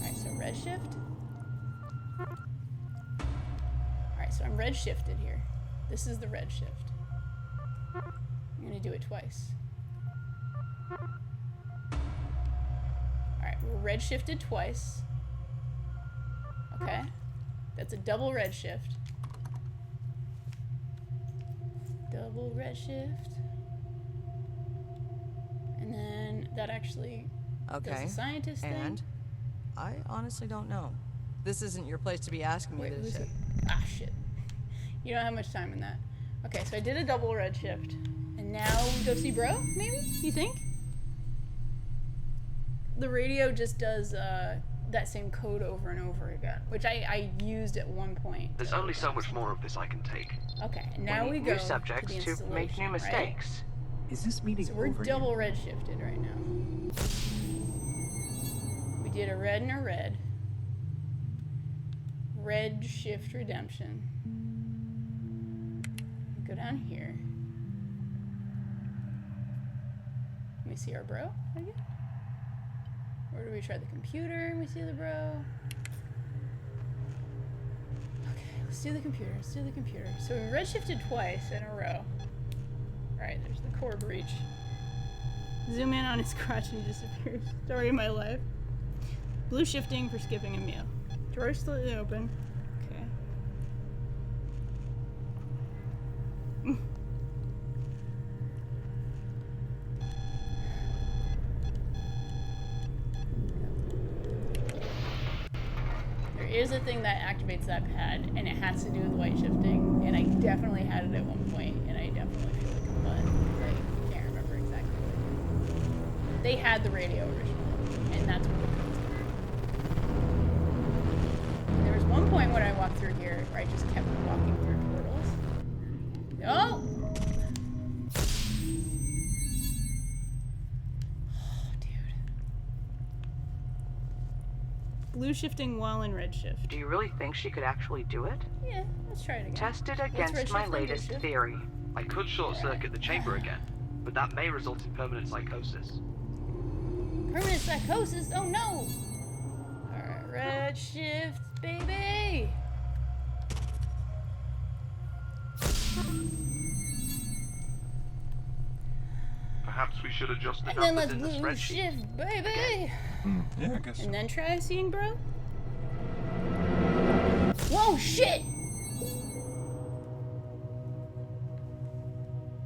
Alright, so red shift. Alright, so I'm red shifted here. This is the red shift. I'm gonna do it twice. Alright, we're red shifted twice. Okay. That's a double red shift. Double red shift. And then that actually does Okay. the scientist thing. And I honestly don't know. This isn't your place to be asking me Wait, this who's shit. it? Ah, shit. You don't have much time in that. Okay, so I did a double red shift. And now we go see Bro, maybe? You think? The radio just does that same code over and over again, which I used at one point. There's only so much more of this I can take. Okay, and now we need go new subjects to the to make installation, new mistakes. Is this meeting Right? So we're over double yet? red shifted right now. We did a red and a red. Red shift redemption. Go down here. Let me see our Bro again. Or do we try the computer and we see the Bro? Okay, let's do the computer. So we red shifted twice in a row. Alright, there's the core breach. Zoom in on his crotch and he disappears. Story of my life. Blue shifting for skipping a meal. Drawer slightly open. Okay. There is a thing that activates that pad, and it has to do with white shifting, and I definitely had it at one point, and I definitely feel like a butt, because I can't remember exactly what it did. They had the radio originally, and that's what the codes were. There was one point when I walked through here where I just kept walking through portals. Oh! Blue shifting while in red shift. Do you really think she could actually do it? Yeah, let's try it again. Test it red against shift, my then latest blue shift. theory. I could short circuit the chamber again, but that may result in permanent psychosis. Permanent psychosis? Oh no! Alright, red shift, baby! Perhaps Perhaps we should adjust the And then numbers let's in the blue spreadsheet. shift, baby. Yeah, I guess so. And then try seeing bro. Whoa, shit!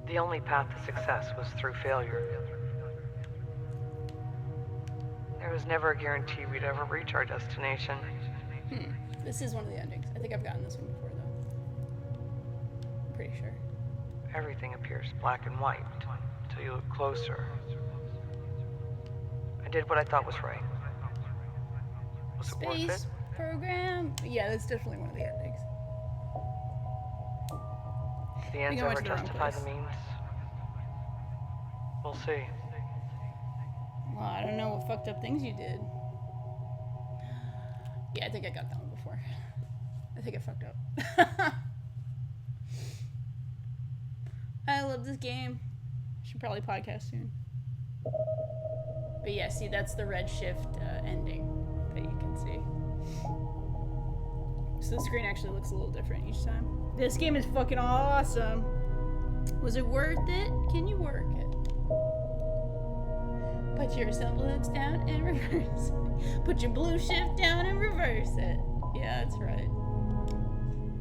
The only path to success was through failure. There was never a guarantee we'd ever reach our destination. This is one of the endings. I think I've gotten this one before, though. I'm pretty sure. Everything appears black and white until you look closer. I did what I thought was right. Was it worth it? Space program. Yeah, that's definitely one of the endings. If the ends I went ever to the wrong justify the place. means, we'll see. Well, I don't know what fucked up things you did. Yeah, I think I got that one before. I think I fucked up. I love this game. Should probably podcast soon. But yeah, see, that's the red shift ending that you can see. So the screen actually looks a little different each time. This game is fucking awesome. Was it worth it? Can you work it? Put your Asemblance down and reverse it. Put your blue shift down and reverse it. Yeah, that's right.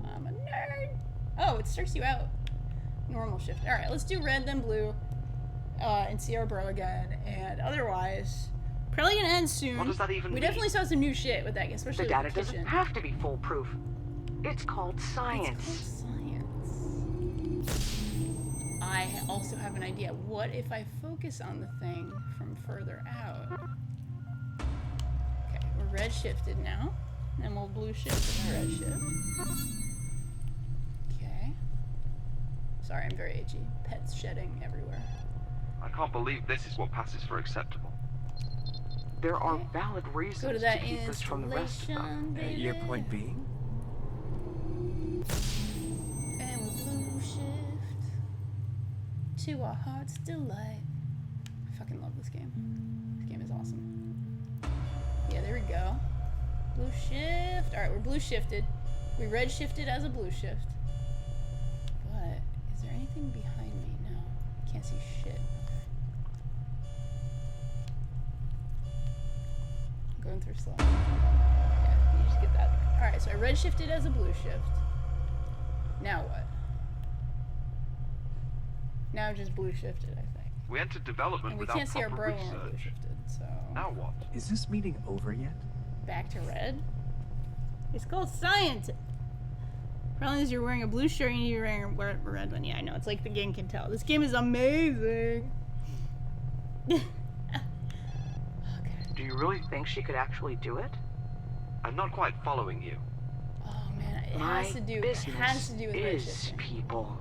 I'm a nerd. Oh, it starts you out. Normal shift. Alright, let's do red then blue. And see our bro again. And otherwise, probably gonna end soon. What does that even We mean? definitely saw some new shit with that, especially The data with the doesn't kitchen. have to be foolproof. It's called science. It's called science. I also have an idea. What if I focus on the thing from further out? Okay, we're red shifted now. And we'll blue shift and red shift. Okay. Sorry, I'm very itchy. Pets shedding everywhere. I can't believe this is what passes for acceptable. There are valid reasons Go to that keep us from the rest of them. installation, baby. Your point being? And we'll blue shift to our heart's delight. I fucking love this game. This game is awesome. Yeah, there we go. Blue shift. Alright, we're blue shifted. We red shifted as a blue shift. But is there anything behind me? No. Can't see shit. I'm going through slow. Yeah, you just get that. Alright, so I red shifted as a blue shift. Now what? Now just blue shifted, I think. We entered development And we without can't see our proper bro when we're blue research. shifted, so Now what? Is this meeting over yet? back to red. It's called science. Probably as you're wearing a blue shirt and you're wearing a red one. Yeah, I know. It's like the game can tell. This game is amazing. Do you really think she could actually do it? I'm not quite following you. Oh man, it My has to do. It business has to do with red is shifting. people.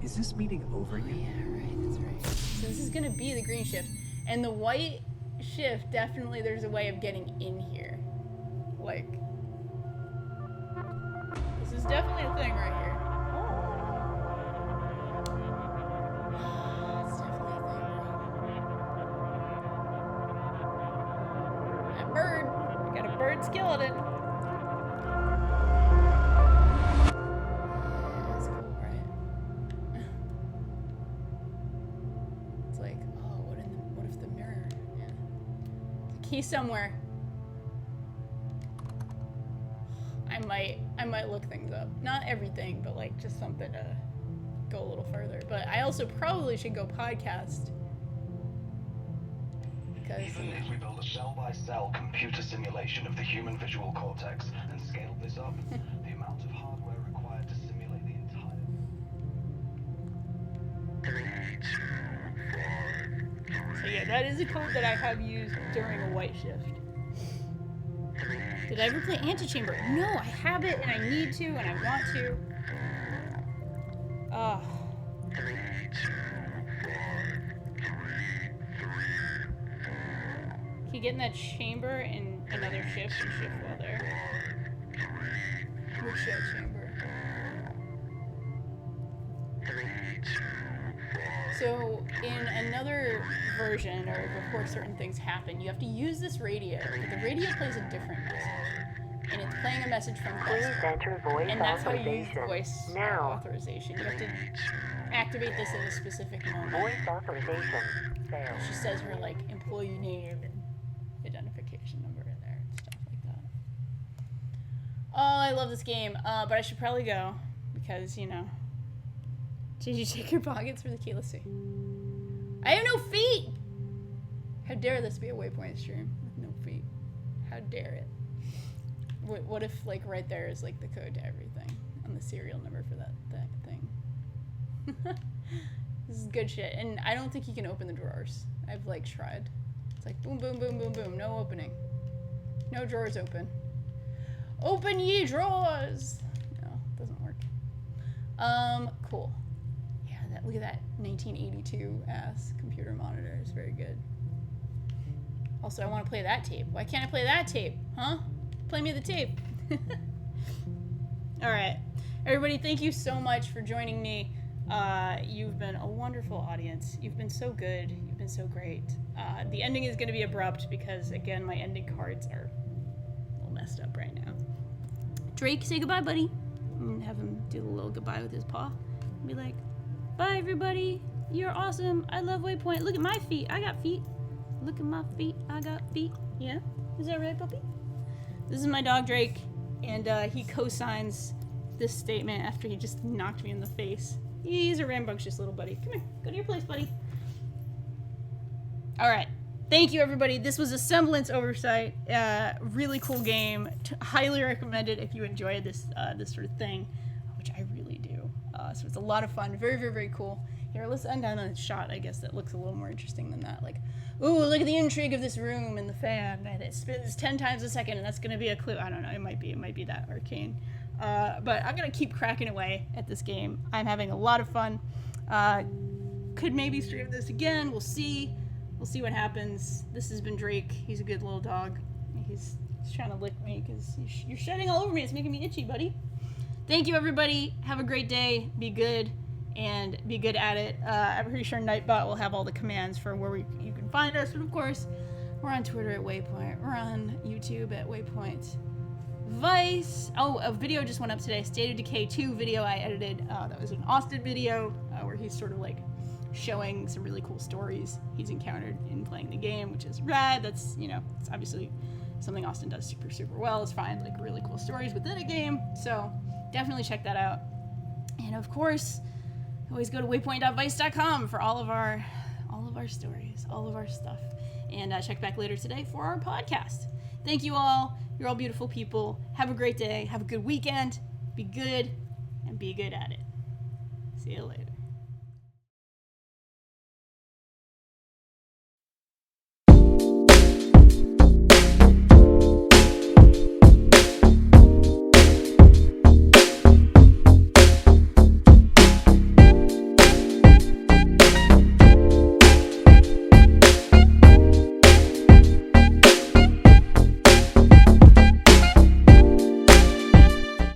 Is this meeting over yet? Yeah, right. That's right. So this is gonna be the green shift, and the white shift. Definitely, there's a way of getting in here. Like, this is definitely a thing right here. It's definitely a thing, bro. That bird. I got a bird skeleton. That's cool, right? It's like, oh, what if the mirror? Yeah. There's a key somewhere. I might look things up. Not everything, but like just something to go a little further. But I also probably should go podcast. Because Even if we build a cell-by-cell computer simulation of the human visual cortex and scale this up, the amount of hardware required to simulate the entire... 3, 2, 5, so yeah, that is a code that I have used during a white shift. Did I ever play Antechamber? No, I have it and I need to and I want to. 3, 2, 5, 3, 3, 4. Can you get in that chamber in another shift and shift while there? Which chamber? So in another version, or before certain things happen, you have to use this radio, but the radio plays a different message. And it's playing a message from Please Quest. enter voice And that's how you use authorization. voice Now. authorization. You have to activate this at a specific moment. Voice authorization failed. She says her like employee name and identification number in there and stuff like that. Oh, I love this game. But I should probably go because, you know. Did you check your pockets for the key? Let's see. I have no feet! How dare this be a Waypoint stream with no feet? How dare it? What if, like, right there is, like, the code to everything and the serial number for that thing? This is good shit. And I don't think you can open the drawers. I've, like, tried. It's like boom, boom, boom, boom, boom. No opening. No drawers open. Open ye drawers! No, it doesn't work. Cool. Yeah, look at that 1982 ass computer monitor. It's very good. Also, I want to play that tape. Why can't I play that tape? Huh? Play me the tape. Alright. Everybody, thank you so much for joining me. You've been a wonderful audience. You've been so good. You've been so great. The ending is going to be abrupt because, again, my ending cards are a little messed up right now. Drake, say goodbye, buddy. And have him do the little goodbye with his paw. Be like, bye, everybody. You're awesome. I love Waypoint. Look at my feet. I got feet. Look at my feet. I got feet. Yeah? Is that right, puppy? This is my dog, Drake. And he co-signs this statement after he just knocked me in the face. He's a rambunctious little buddy. Come here. Go to your place, buddy. Alright. Thank you, everybody. This was Asemblance Oversight. Really cool game. Highly recommend it if you enjoy this this sort of thing, which I really do. So it's a lot of fun. Very, very, very cool. Here, let's end on a shot, I guess, that looks a little more interesting than that. Like, ooh, look at the intrigue of this room and the fan. And it spins 10 times a second, and that's going to be a clue. I don't know. It might be that arcane. But I'm going to keep cracking away at this game. I'm having a lot of fun. Could maybe stream this again. We'll see. We'll see what happens. This has been Drake. He's a good little dog. He's trying to lick me because you're shedding all over me. It's making me itchy, buddy. Thank you, everybody. Have a great day. Be good. And be good at it. I'm pretty sure Nightbot will have all the commands for where you can find us. But of course, we're on Twitter at Waypoint. We're on YouTube at Waypoint. Vice. Oh, a video just went up today. State of Decay 2 video I edited. That was an Austin video where he's sort of like showing some really cool stories he's encountered in playing the game, which is rad. That's, you know, it's obviously something Austin does super, super well, is find like really cool stories within a game. So definitely check that out. And of course, always go to waypoint.vice.com for all of our stories, all of our stuff. And check back later today for our podcast. Thank you all. You're all beautiful people. Have a great day. Have a good weekend. Be good and be good at it. See you later.